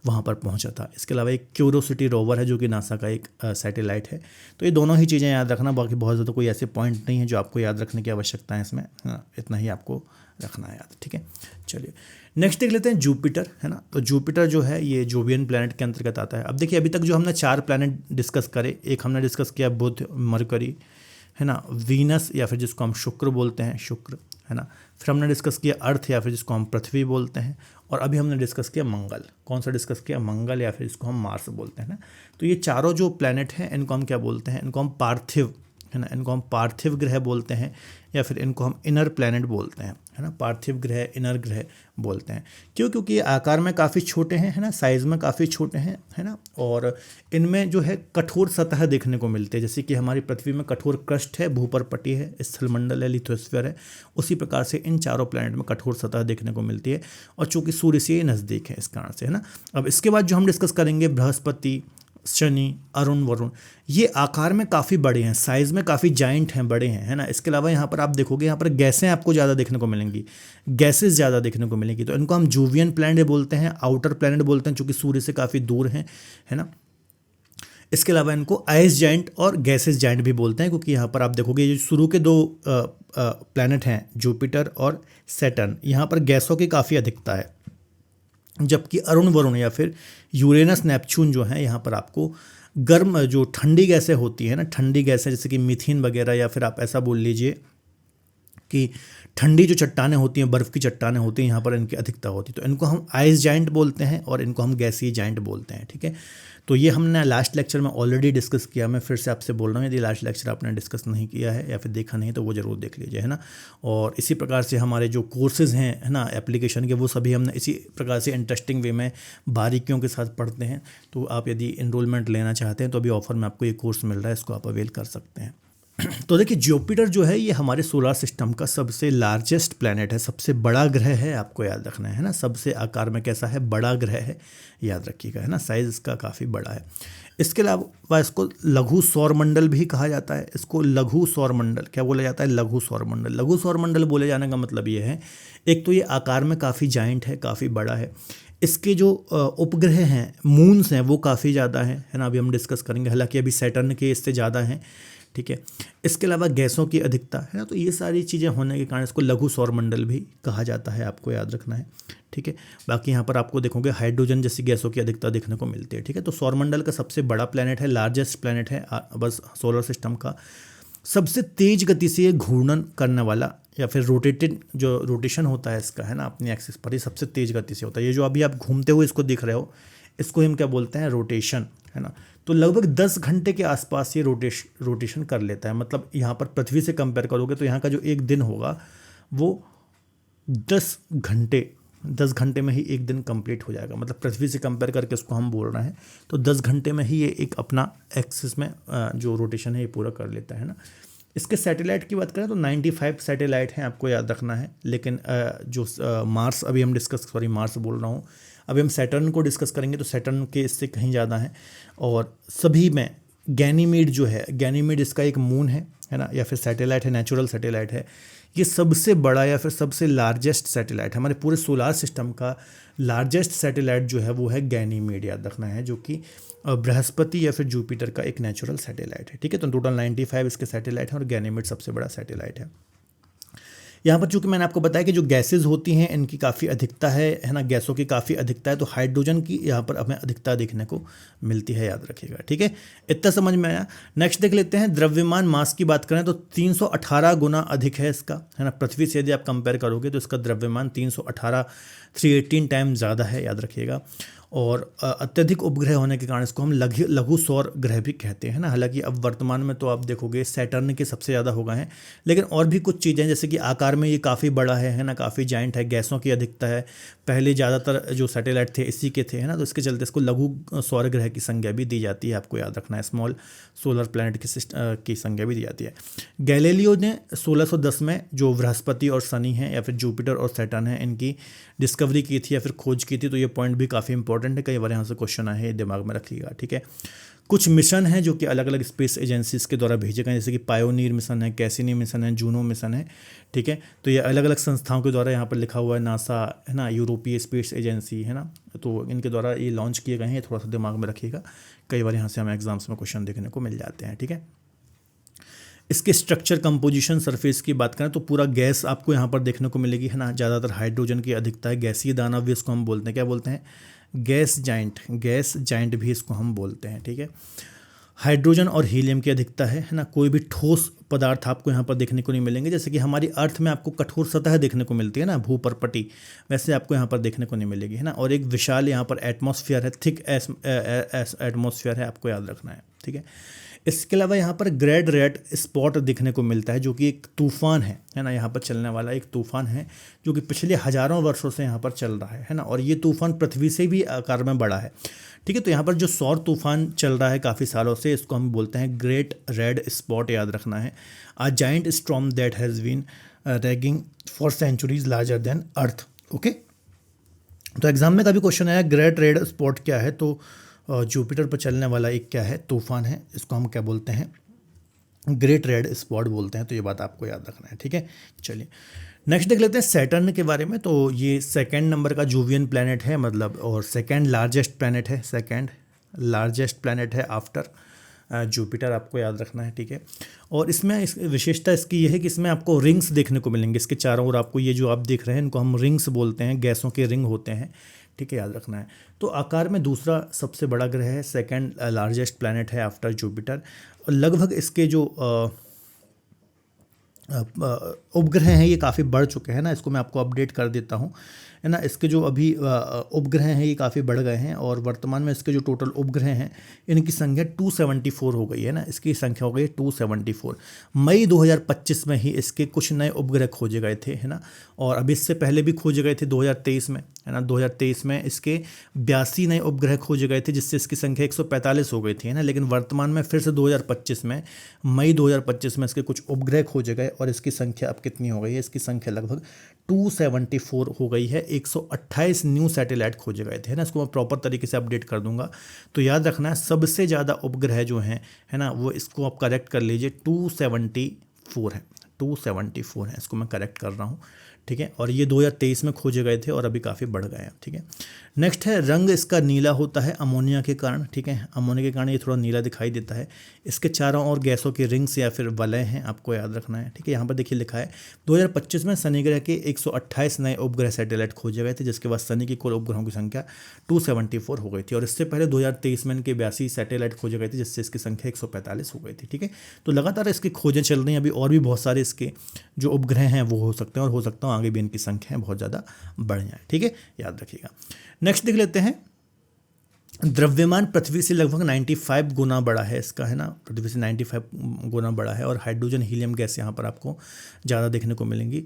वहाँ पर पहुँचा था। इसके अलावा एक क्यूरोसिटी रोवर है जो कि नासा का एक सैटेलाइट है। तो ये दोनों ही चीज़ें याद रखना, बाकी बहुत ज़्यादा कोई ऐसे पॉइंट नहीं है जो आपको याद रखने की आवश्यकता है इसमें, हाँ इतना ही आपको रखना है याद, ठीक है। चलिए नेक्स्ट देख लेते हैं जुपिटर, है ना। तो जुपिटर जो है ये जोवियन प्लैनेट के अंतर्गत आता है। अब देखिए अभी तक जो हमने 4 प्लैनेट डिस्कस करे, एक हमने डिस्कस किया बुध, मरकरी, है ना, वीनस या फिर जिसको हम शुक्र बोलते हैं, शुक्र, है ना। फिर हमने डिस्कस किया अर्थ या फिर जिसको हम पृथ्वी बोलते हैं, और अभी हमने डिस्कस किया मंगल। कौन सा डिस्कस किया? मंगल या फिर जिसको हम मार्स बोलते हैं ना। तो ये चारों जो प्लैनेट हैं इनको हम क्या बोलते हैं? इनको हम पार्थिव, है ना, इनको हम पार्थिव ग्रह बोलते हैं या फिर इनको हम इनर प्लैनेट बोलते हैं, है ना। पार्थिव ग्रह, इनर ग्रह बोलते हैं। क्यों? क्योंकि ये आकार में काफ़ी छोटे हैं, है ना, साइज़ में काफ़ी छोटे हैं, है ना, और इनमें जो है कठोर सतह देखने को मिलती है। जैसे कि हमारी पृथ्वी में कठोर क्रस्ट है, भूपरपटी है, स्थलमंडल है, लिथोस्फीयर है, उसी प्रकार से इन चारों प्लैनेट में कठोर सतह देखने को मिलती है, और चूँकि सूर्य से नज़दीक है इस कारण से, है ना। अब इसके बाद जो हम डिस्कस करेंगे बृहस्पति, शनि, अरुण, वरुण, ये आकार में काफ़ी बड़े हैं, साइज़ में काफ़ी जाइंट हैं, बड़े हैं, है ना। इसके अलावा यहाँ पर आप देखोगे यहाँ पर गैसें आपको ज़्यादा देखने को मिलेंगी, गैसेस ज़्यादा देखने को मिलेंगी। तो इनको हम जूवियन प्लैनेट बोलते हैं, आउटर प्लैनेट बोलते हैं, चूँकि सूर्य से काफ़ी दूर हैं, है ना। इसके अलावा इनको आइस जाइंट और गैसेस जाइंट भी बोलते हैं, क्योंकि यहाँ पर आप देखोगे ये शुरू के 2 प्लैनेट हैं, जुपिटर और सैटर्न, यहाँ पर गैसों की काफ़ी अधिकता है, जबकि अरुण, वरुण या फिर यूरेनस, नेपच्यून जो है यहाँ पर आपको गर्म जो ठंडी गैसें होती हैं ना, ठंडी गैसें जैसे कि मीथेन वगैरह, या फिर आप ऐसा बोल लीजिए कि ठंडी जो चट्टानें होती हैं, बर्फ़ की चट्टानें होती हैं, यहाँ पर इनकी अधिकता होती है। तो इनको हम आइस जाइंट बोलते हैं और इनको हम गैसीय जाइंट बोलते हैं, ठीक है। तो ये हमने लास्ट लेक्चर में ऑलरेडी डिस्कस किया, मैं फिर से आपसे बोल रहा हूँ, यदि लास्ट लेक्चर आपने डिस्कस नहीं किया है या फिर देखा नहीं तो वो ज़रूर देख लीजिए, है ना। और इसी प्रकार से हमारे जो कोर्सेज़ हैं, है ना, एप्लीकेशन के, वो सभी हमने इसी प्रकार से इंटरेस्टिंग वे में बारीकियों के साथ पढ़ते हैं। तो आप यदि इनरोलमेंट लेना चाहते हैं तो अभी ऑफर में आपको ये कोर्स मिल रहा है, इसको आप अवेल कर सकते हैं। तो देखिए जुपिटर जो है ये हमारे सोलर सिस्टम का सबसे लार्जेस्ट प्लैनेट है, सबसे बड़ा ग्रह है, आपको याद रखना है ना। सबसे आकार में कैसा है? बड़ा ग्रह है, याद रखिएगा, है ना, साइज़ इसका काफ़ी बड़ा है। इसके अलावा इसको लघु सौरमंडल भी कहा जाता है। इसको लघु सौरमंडल क्या बोला जाता है? लघु सौरमंडल। लघु सौरमंडल बोले जाने का मतलब ये है, एक तो ये आकार में काफ़ी जाइंट है, काफ़ी बड़ा है। इसके जो उपग्रह हैं, मून्स हैं, वो काफ़ी ज़्यादा हैं, है ना, अभी हम डिस्कस करेंगे, हालांकि अभी सैटर्न के इससे ज़्यादा हैं, ठीक है। इसके अलावा गैसों की अधिकता, है ना, तो ये सारी चीज़ें होने के कारण इसको लघु सौरमंडल भी कहा जाता है, आपको याद रखना है, ठीक है। बाकी यहाँ पर आपको देखोगे हाइड्रोजन जैसी गैसों की अधिकता देखने को मिलती है, ठीक है। तो सौरमंडल का सबसे बड़ा प्लैनेट है, लार्जेस्ट प्लैनेट है बस सोलर सिस्टम का। सबसे तेज गति से ये घूर्णन करने वाला या फिर रोटेटेड जो रोटेशन होता है इसका, है ना, अपनी एक्सिस पर, ये सबसे तेज गति से होता है। ये जो अभी आप घूमते हुए इसको दिख रहे हो, इसको हम क्या बोलते हैं? रोटेशन, है ना। तो लगभग 10 घंटे के आसपास ये रोटेशन कर लेता है। मतलब यहाँ पर पृथ्वी से कंपेयर करोगे तो यहाँ का जो एक दिन होगा वो 10 घंटे में ही एक दिन कंप्लीट हो जाएगा। मतलब पृथ्वी से कंपेयर करके इसको हम बोल रहे हैं, तो 10 घंटे में ही ये एक अपना एक्सिस में जो रोटेशन है ये पूरा कर लेता है ना। इसके सैटेलाइट की बात करें तो 95 सैटेलाइट हैं, आपको याद रखना है। लेकिन जो मार्स, अभी हम मार्स बोल रहा हूँ, अभी हम सैटर्न को डिस्कस करेंगे तो सैटर्न के इससे कहीं ज़्यादा हैं। और सभी में गैनीमीड जो है, गैनीमीड इसका एक मून है ना, या फिर सैटेलाइट है, नेचुरल सैटेलाइट है। ये सबसे बड़ा या फिर सबसे लार्जेस्ट सैटेलाइट है। हमारे पूरे सोलार सिस्टम का लार्जेस्ट सैटेलाइट जो है वो है गैनीमीड, याद रखना है, जो कि बृहस्पति या फिर जुपिटर का एक नेचुरल सैटेलाइट है, ठीक है। तो टोटल 95 इसके सैटेलाइट हैं और गैनीमीड सबसे बड़ा सैटेलाइट है। यहाँ पर चूंकि मैंने आपको बताया कि जो गैसेज होती हैं इनकी काफ़ी अधिकता है ना, गैसों की काफ़ी अधिकता है, तो हाइड्रोजन की यहाँ पर हमें अधिकता देखने को मिलती है, याद रखिएगा, ठीक है। इतना समझ में आया। नेक्स्ट देख लेते हैं द्रव्यमान मास की बात करें तो 318 गुना अधिक है इसका, है ना। पृथ्वी से यदि आप कंपेयर करोगे तो इसका द्रव्यमान 318 टाइम ज़्यादा है, याद रखिएगा। और अत्यधिक उपग्रह होने के कारण इसको हम लघु सौर ग्रह भी कहते हैं ना। हालांकि अब वर्तमान में तो आप देखोगे सैटर्न के सबसे ज़्यादा हो गए हैं, लेकिन और भी कुछ चीज़ें जैसे कि आकार में ये काफ़ी बड़ा है ना, काफ़ी जाइंट है, गैसों की अधिकता है। पहले ज़्यादातर जो सैटेलाइट थे इसी के थे, है ना, तो इसके चलते इसको लघु सौर ग्रह की संज्ञा भी दी जाती है, आपको याद रखना है। स्मॉल सोलर प्लैनेट की संज्ञा भी दी जाती है। गैलीलियो ने 1610 में जो बृहस्पति और शनि हैं या फिर जुपिटर और सैटर्न है इनकी डिस्कवरी की थी या फिर खोज की थी, तो ये पॉइंट भी काफ़ी इंपॉर्टेंट इंपॉर्टेंट है, कई बार यहाँ से क्वेश्चन आए हैं, दिमाग में रखिएगा, ठीक है। कुछ मिशन है जो कि अलग अलग स्पेस एजेंसीज के द्वारा भेजे गए, जैसे कि पायोनियर मिशन है, कैसिनी मिशन है, जूनो मिशन है, ठीक है। तो ये अलग अलग संस्थाओं के द्वारा यहाँ पर लिखा हुआ है, नासा है ना, यूरोपीय स्पेस एजेंसी है ना, तो इनके द्वारा ये लॉन्च किए गए हैं, थोड़ा सा दिमाग में रखिएगा, कई बार यहाँ से हमें एग्जाम्स में क्वेश्चन देखने को मिल जाते हैं, ठीक है। इसके स्ट्रक्चर कंपोजिशन सरफेस की बात करें तो पूरा गैस आपको यहाँ पर देखने को मिलेगी, है ना। ज़्यादातर हाइड्रोजन की अधिकता है, गैसीय दानव भी इसको हम बोलते हैं, क्या बोलते हैं, गैस जाइंट भी इसको हम बोलते हैं, ठीक है। हाइड्रोजन और हीलियम की अधिकता है ना। कोई भी ठोस पदार्थ आपको यहाँ पर देखने को नहीं मिलेंगे, जैसे कि हमारी अर्थ में आपको कठोर सतह देखने को मिलती है ना, भूपर्पटी, वैसे आपको यहाँ पर देखने को नहीं मिलेगी, है ना। और एक विशाल यहाँ पर एटमॉस्फेयर है, थिक एटमॉस्फेयर है, आपको याद रखना है, ठीक है। इसके अलावा यहाँ पर ग्रेट रेड स्पॉट देखने को मिलता है, जो कि एक तूफान है ना, यहाँ पर चलने वाला एक तूफान है जो कि पिछले हज़ारों वर्षों से यहाँ पर चल रहा है ना। और ये तूफान पृथ्वी से भी आकार में बड़ा है, ठीक है। तो यहाँ पर जो सौर तूफान चल रहा है काफ़ी सालों से, इसको हम बोलते हैं ग्रेट रेड स्पॉट, याद रखना है। A giant storm that has been raging for centuries larger than earth, okay. तो एग्जाम में कभी क्वेश्चन आया ग्रेट रेड स्पॉट क्या है, तो जुपिटर पर चलने वाला एक क्या है, तूफान है, इसको हम क्या बोलते हैं, ग्रेट रेड स्पॉट बोलते हैं। तो ये बात आपको याद रखना है, ठीक है। चलिए नेक्स्ट देख लेते हैं सैटर्न के बारे में। तो ये सेकंड नंबर का जोवियन प्लैनेट है, मतलब, और सेकंड लार्जेस्ट प्लैनेट है आफ्टर जुपिटर, आपको याद रखना है, ठीक है। और इसमें इस विशेषता इसकी ये है कि इसमें आपको रिंग्स देखने को मिलेंगे, इसके चारों ओर आपको ये जो आप देख रहे हैं इनको हम रिंग्स बोलते हैं, गैसों के रिंग होते हैं, ठीक है, याद रखना है। तो आकार में दूसरा सबसे बड़ा ग्रह है, सेकंड लार्जेस्ट प्लैनेट है आफ्टर जुपिटर। और लगभग इसके जो उपग्रह हैं ये काफ़ी बढ़ चुके हैं ना, इसको मैं आपको अपडेट कर देता हूँ, है ना। इसके जो अभी उपग्रह हैं ये काफ़ी बढ़ गए हैं, और वर्तमान में इसके जो टोटल उपग्रह हैं इनकी संख्या 274 हो गई है ना, इसकी संख्या हो गई 274। मई 2025 में ही इसके कुछ नए उपग्रह खोजे गए थे, है ना। और अभी इससे पहले भी खोजे गए थे 2023 में, है ना। 2023 में इसके 82 नए उपग्रह खोजे गए थे, जिससे इसकी संख्या 145 हो गई थी, है ना। लेकिन वर्तमान में फिर से 2025 में, मई 2025 में इसके कुछ उपग्रह खोजे गए, और इसकी संख्या अब कितनी हो गई है, इसकी संख्या लगभग 274 हो गई है। 128 न्यू सैटेलाइट खोजे गए थे, है ना। इसको मैं प्रॉपर तरीके से अपडेट कर दूंगा। तो याद रखना है सबसे ज़्यादा उपग्रह जो हैं, है ना, वो इसको आप करेक्ट कर लीजिए, 274 है, 274 है, इसको मैं करेक्ट कर रहा हूँ, ठीक है। और ये 2023 में खोजे गए थे और अभी काफ़ी बढ़ गए हैं, ठीक है। नेक्स्ट है रंग इसका नीला होता है अमोनिया के कारण, ठीक है। अमोनिया के कारण ये थोड़ा नीला दिखाई देता है। इसके चारों ओर गैसों के रिंग्स या फिर वलय हैं, आपको याद रखना है, ठीक है। यहाँ पर देखिए लिखा है 2025 में शनि ग्रह के 128 नए उपग्रह सैटेलाइट खोजे गए थे, जिसके बाद शनि की कुल उपग्रहों की संख्या 274 हो गई थी। और इससे पहले 2023 में इनके 82 सैटेलाइट खोजे गए थे, जिससे इसकी संख्या 145 हो गई थी, ठीक है। तो लगातार इसकी खोजें चल रही हैं, अभी और भी बहुत सारे इसके जो उपग्रह हैं वो हो सकते हैं, और हो सकता है आगे भी इनकी संख्या बहुत ज़्यादा बढ़ जाए, ठीक है, याद रखिएगा। नेक्स्ट देख लेते हैं, द्रव्यमान पृथ्वी से लगभग 95 गुना बड़ा है इसका, है ना, पृथ्वी से 95 गुना बड़ा है। और हाइड्रोजन हीलियम गैस यहाँ पर आपको ज़्यादा देखने को मिलेंगी।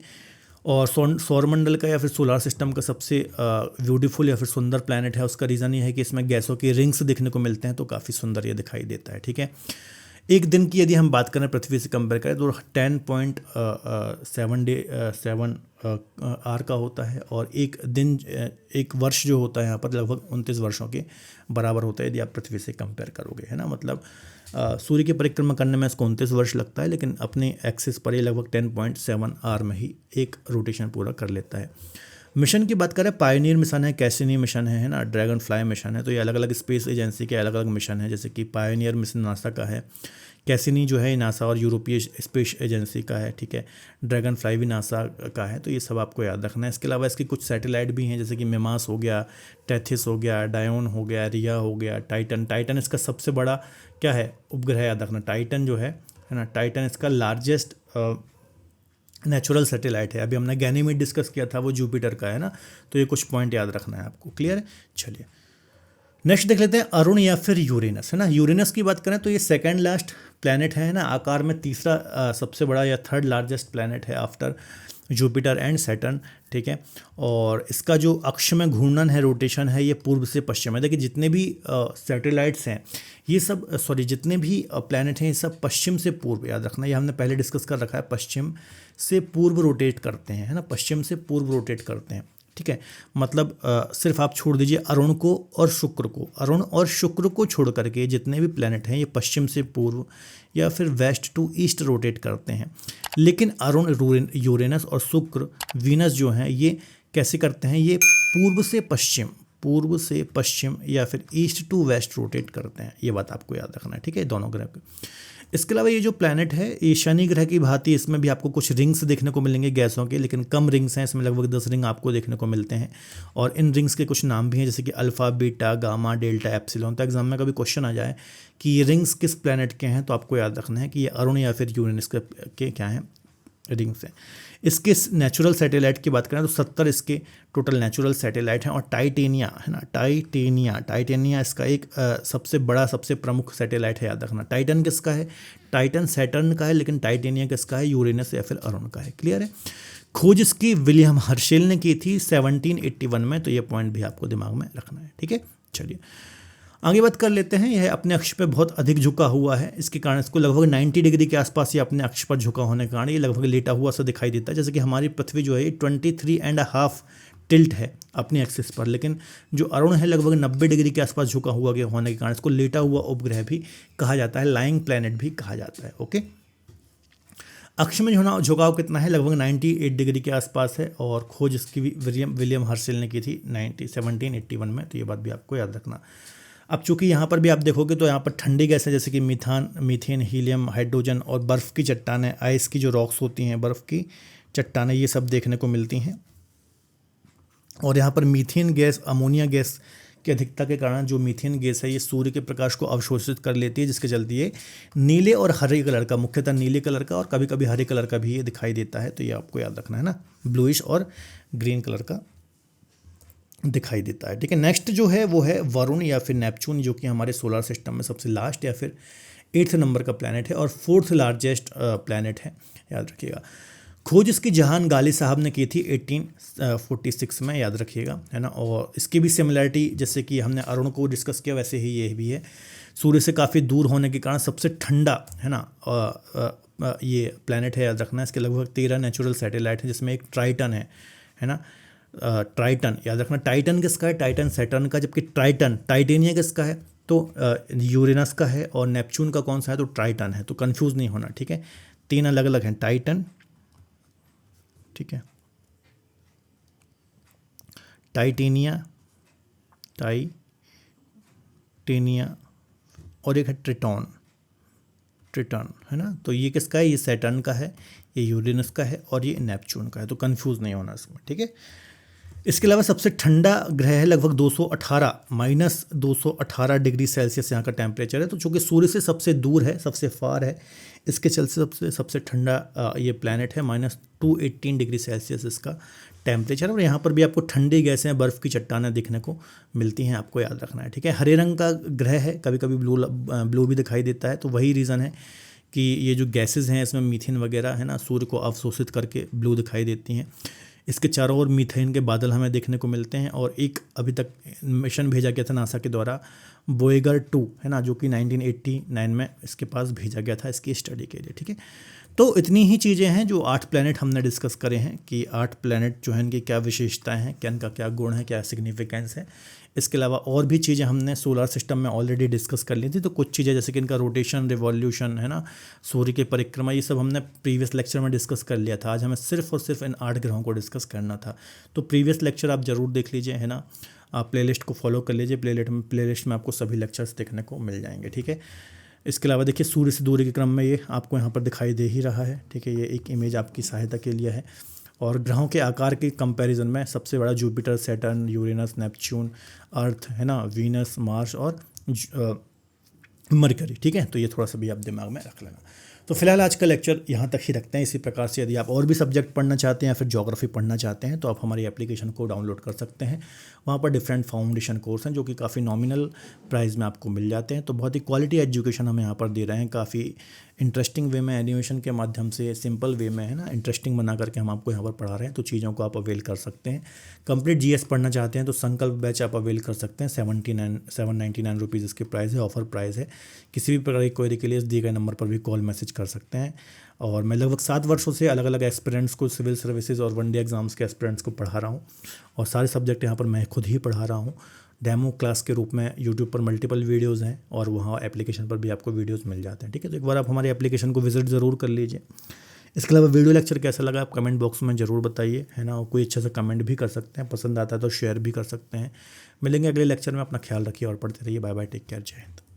और सौरमंडल का या फिर सोलर सिस्टम का सबसे ब्यूटीफुल या फिर सुंदर प्लैनेट है। उसका रीज़न ये है कि इसमें गैसों के रिंग्स देखने को मिलते हैं, तो काफ़ी सुंदर ये दिखाई देता है, ठीक है। एक दिन की यदि हम बात करें पृथ्वी से कंपेयर करें तो 10.7 आर का होता है, और एक दिन, एक वर्ष जो होता है यहाँ पर लगभग 29 वर्षों के बराबर होता है यदि आप पृथ्वी से कंपेयर करोगे, है ना। मतलब सूर्य की परिक्रमा करने में इसको 29 वर्ष लगता है, लेकिन अपने एक्सिस पर ये लगभग 10.7 आर में ही एक रोटेशन पूरा कर लेता है। मिशन की बात करें, पायोनियर मिशन है, कैसिनी मिशन है ना, ड्रैगन फ्लाई मिशन है। तो ये अलग अलग स्पेस एजेंसी के अलग अलग मिशन है, जैसे कि पायोनियर मिशन नासा का है, कैसिनी जो है नासा और यूरोपीय स्पेस एजेंसी का है, ठीक है। ड्रैगन फ्लाई भी नासा का है। तो ये सब आपको याद रखना है। इसके अलावा इसकी कुछ सैटेलाइट भी हैं, जैसे कि मिमास हो गया, टेथिस हो गया, डायोन हो गया, रिया हो गया, टाइटन इसका सबसे बड़ा क्या है उपग्रह, याद रखना, टाइटन जो है ना, टाइटन इसका लार्जेस्ट नेचुरल सैटेलाइट है। अभी हमने गैनीमेड डिस्कस किया था, वो जुपिटर का है ना। तो ये कुछ पॉइंट याद रखना है आपको, क्लियर है। चलिए नेक्स्ट देख लेते हैं अरुण या फिर यूरेनस, है ना। यूरेनस की बात करें तो ये सेकंड लास्ट प्लैनेट है ना, आकार में तीसरा सबसे बड़ा या थर्ड लार्जेस्ट प्लैनेट है आफ्टर जुपिटर एंड सैटर्न, ठीक है। और इसका जो अक्ष में घूर्णन है, रोटेशन है, ये पूर्व से पश्चिम है। देखिए जितने भी सैटेलाइट्स हैं ये सब, जितने भी प्लैनेट हैं ये सब पश्चिम से पूर्व, याद रखना, ये हमने पहले डिस्कस कर रखा है, पश्चिम से पूर्व रोटेट करते हैं, है ना, पश्चिम से पूर्व रोटेट करते हैं, ठीक है, मतलब सिर्फ आप छोड़ दीजिए अरुण को और शुक्र को, अरुण और शुक्र को छोड़ करके जितने भी प्लैनेट हैं ये पश्चिम से पूर्व या फिर वेस्ट टू ईस्ट रोटेट करते हैं। लेकिन अरुण, यूरेनस और शुक्र, वीनस जो हैं ये कैसे करते हैं, ये पूर्व से पश्चिम या फिर ईस्ट टू वेस्ट रोटेट करते हैं। ये बात आपको याद रखना है, ठीक है, दोनों ग्रह के। इसके अलावा ये जो प्लैनेट है ये शनि ग्रह की भांति इसमें भी आपको कुछ रिंग्स देखने को मिलेंगे गैसों के, लेकिन कम रिंग्स हैं, इसमें लगभग 10 रिंग आपको देखने को मिलते हैं। और इन रिंग्स के कुछ नाम भी हैं जैसे कि alpha, beta, gamma, delta, epsilon. तो एग्जाम में कभी क्वेश्चन आ जाए कि ये रिंग्स किस प्लैनेट के हैं तो आपको याद रखना है कि ये अरुण या फिर यूरेनस के क्या हैं, रिंग्स हैं। इसके नेचुरल सैटेलाइट की बात करें तो 70 इसके टोटल नेचुरल सैटेलाइट हैं। और टाइटेनिया है ना, टाइटेनिया इसका एक सबसे बड़ा, सबसे प्रमुख सैटेलाइट है, याद रखना। टाइटन किसका है, टाइटन सैटर्न का है, लेकिन टाइटेनिया किसका है, यूरेनस या फिर अरुण का है। क्लियर है। खोज इसकी विलियम हर्शेल ने की थी 1781 में, तो ये पॉइंट भी आपको दिमाग में रखना है, ठीक है। चलिए आगे बात कर लेते हैं। यह अपने अक्ष पे बहुत अधिक झुका हुआ है, इसके कारण इसको लगभग 90 डिग्री के आसपास ये अपने अक्ष पर झुका होने के कारण ये लगभग लेटा हुआ सा दिखाई देता है। जैसे कि हमारी पृथ्वी जो है 23.5 टिल्ट है अपनी एक्सिस पर, लेकिन जो अरुण है लगभग 90 डिग्री के आसपास झुका हुआ के होने के कारण इसको लेटा हुआ उपग्रह भी कहा जाता है, लाइंग प्लैनेट भी कहा जाता है। ओके, अक्ष में झुकाव कितना है, लगभग 98 डिग्री के आसपास है। और खोज इसकी विलियम हर्शेल ने की थी 1781 में, तो ये बात भी आपको याद रखना। अब चूंकि यहाँ पर भी आप देखोगे तो यहाँ पर ठंडी गैस है जैसे कि मीथेन, हीलियम, हाइड्रोजन और बर्फ़ की चट्टानें, आइस की जो रॉक्स होती हैं, बर्फ़ की चट्टानें, ये सब देखने को मिलती हैं। और यहाँ पर मीथेन गैस, अमोनिया गैस की अधिकता के कारण जो मीथेन गैस है ये सूर्य के प्रकाश को अवशोषित कर लेती है, जिसके चलते ये नीले और हरे कलर का, मुख्यतः नीले कलर का और कभी कभी हरे कलर का भी ये दिखाई देता है। तो ये आपको याद रखना है ना, ब्लूइश और ग्रीन कलर का दिखाई देता है, ठीक है। नेक्स्ट जो है वो है वरुण या फिर नेपच्यून, जो कि हमारे सोलर सिस्टम में सबसे लास्ट या फिर 8th नंबर का प्लैनेट है और 4th लार्जेस्ट प्लैनेट है, याद रखिएगा। खोज इसकी जहान गाली साहब ने की थी 1846 में, याद रखिएगा, है ना। और इसकी भी सिमिलरिटी जैसे कि हमने अरुण को डिस्कस किया वैसे ही ये भी है। सूर्य से काफ़ी दूर होने के कारण सबसे ठंडा, है ना, ये प्लैनेट है, याद रखना। इसके लगभग 13 नेचुरल सैटेलाइट है, जिसमें एक ट्राइटन है ना। ट्राइटन याद रखना। टाइटन किसका है, टाइटन सैटर्न का, जबकि टाइटेनिया किसका है तो यूरेनस का है। और नेपच्यून का कौन सा है तो ट्राइटन है, तो कंफ्यूज नहीं होना, ठीक है। 3 अलग अलग हैं, टाइटन, ठीक है, टाइटेनिया और एक है ट्रिटॉन, है ना। तो ये किसका है, ये सैटर्न का है, ये यूरेनस का है और ये नेपच्यून का है, तो कंफ्यूज नहीं होना इसमें, ठीक है। इसके अलावा सबसे ठंडा ग्रह है, लगभग -218 डिग्री सेल्सियस यहाँ का टेम्परेचर है। तो चूँकि सूर्य से सबसे दूर है, सबसे फार है, इसके चलते सबसे ठंडा ये प्लैनेट है। -218 डिग्री सेल्सियस इसका टेम्परेचर। और यहाँ पर भी आपको ठंडी गैसें, बर्फ़ की चट्टानें दिखने को मिलती हैं, आपको याद रखना है, ठीक है। हरे रंग का ग्रह है, कभी कभी ब्लू भी दिखाई देता है, तो वही रीज़न है कि ये जो गैसेज़ हैं इसमें मीथेन वगैरह, है ना, सूर्य को अवशोषित करके ब्लू दिखाई देती हैं। इसके चारों ओर मीथेन के बादल हमें देखने को मिलते हैं। और एक अभी तक मिशन भेजा गया था नासा के द्वारा, वोयेजर 2, है ना, जो कि 1989 में इसके पास भेजा गया था इसकी स्टडी के लिए, ठीक है। तो इतनी ही चीज़ें हैं जो 8 प्लैनेट हमने डिस्कस करे हैं कि 8 प्लैनेट जो हैं इनकी क्या विशेषताएं हैं, क्या इनका क्या गुण है, क्या सिग्निफिकेंस है। इसके अलावा और भी चीज़ें हमने सोलर सिस्टम में ऑलरेडी डिस्कस कर ली थी। तो कुछ चीज़ें जैसे कि इनका रोटेशन, रिवॉल्यूशन, है ना, सूर्य की परिक्रमा, ये सब हमने प्रीवियस लेक्चर में डिस्कस कर लिया था। आज हमें सिर्फ और सिर्फ इन 8 ग्रहों को डिस्कस करना था। तो प्रीवियस लेक्चर आप ज़रूर देख लीजिए, है ना, आप प्लेलिस्ट को फॉलो कर लीजिए। प्लेलिस्ट में आपको सभी लेक्चर्स देखने को मिल जाएंगे, ठीक है। इसके अलावा देखिए सूर्य से दूरी के क्रम में ये आपको यहाँ पर दिखाई दे ही रहा है, ठीक है। ये एक इमेज आपकी सहायता के लिए है। और ग्रहों के आकार के कंपैरिजन में सबसे बड़ा जुपिटर, सैटर्न, यूरेनस, नेपच्यून, अर्थ, है ना, वीनस, मार्स और मरकरी, ठीक है। तो ये थोड़ा सा भी आप दिमाग में रख लेना। तो फिलहाल आज का लेक्चर यहाँ तक ही रखते हैं। इसी प्रकार से यदि आप और भी सब्जेक्ट पढ़ना चाहते हैं या फिर ज्योग्राफी पढ़ना चाहते हैं तो आप हमारी एप्लीकेशन को डाउनलोड कर सकते हैं। वहाँ पर डिफरेंट फाउंडेशन कोर्स हैं जो कि काफ़ी नॉमिनल प्राइस में आपको मिल जाते हैं। तो बहुत ही क्वालिटी एजुकेशन हम यहाँ पर दे रहे हैं, काफ़ी इंटरेस्टिंग वे में एनिमेशन के माध्यम से, सिंपल वे में है ना, इंटरेस्टिंग बना करके हम आपको यहाँ पर पढ़ा रहे हैं, तो चीज़ों को आप अवेल कर सकते हैं। कंप्लीट जीएस पढ़ना चाहते हैं तो संकल्प बैच आप अवेल कर सकते हैं। 799 रुपीज़ इसकी प्राइस है, ऑफर प्राइस है। किसी भी प्रकार की क्वेरी के लिए इस दिए गए नंबर पर भी कॉल मैसेज कर सकते हैं। और मैं लगभग 7 वर्षों से अलग अलग एस्पिरेंट्स को, सिविल सर्विसेज और वनडे एग्जाम्स के एस्पिरेंट्स को पढ़ा रहा हूँ, और सारे सब्जेक्ट यहाँ पर मैं खुद ही पढ़ा रहा हूँ। डेमो क्लास के रूप में यूट्यूब पर मल्टीपल वीडियोज़ हैं, और वहाँ एप्लीकेशन पर भी आपको वीडियोज़ मिल जाते हैं। ठीक है, तो एक बार आप हमारी एप्लीकेशन को विजिट ज़रूर कर लीजिए। इसके अलावा वीडियो लेक्चर कैसा लगा आप कमेंट बॉक्स में ज़रूर बताइए, है ना। और कोई अच्छा सा कमेंट भी कर सकते हैं, पसंद आता है तो शेयर भी कर सकते हैं। मिलेंगे अगले लेक्चर में, अपना ख्याल रखिए और पढ़ते रहिए। बाय बाय, टेक केयर, जय हिंद।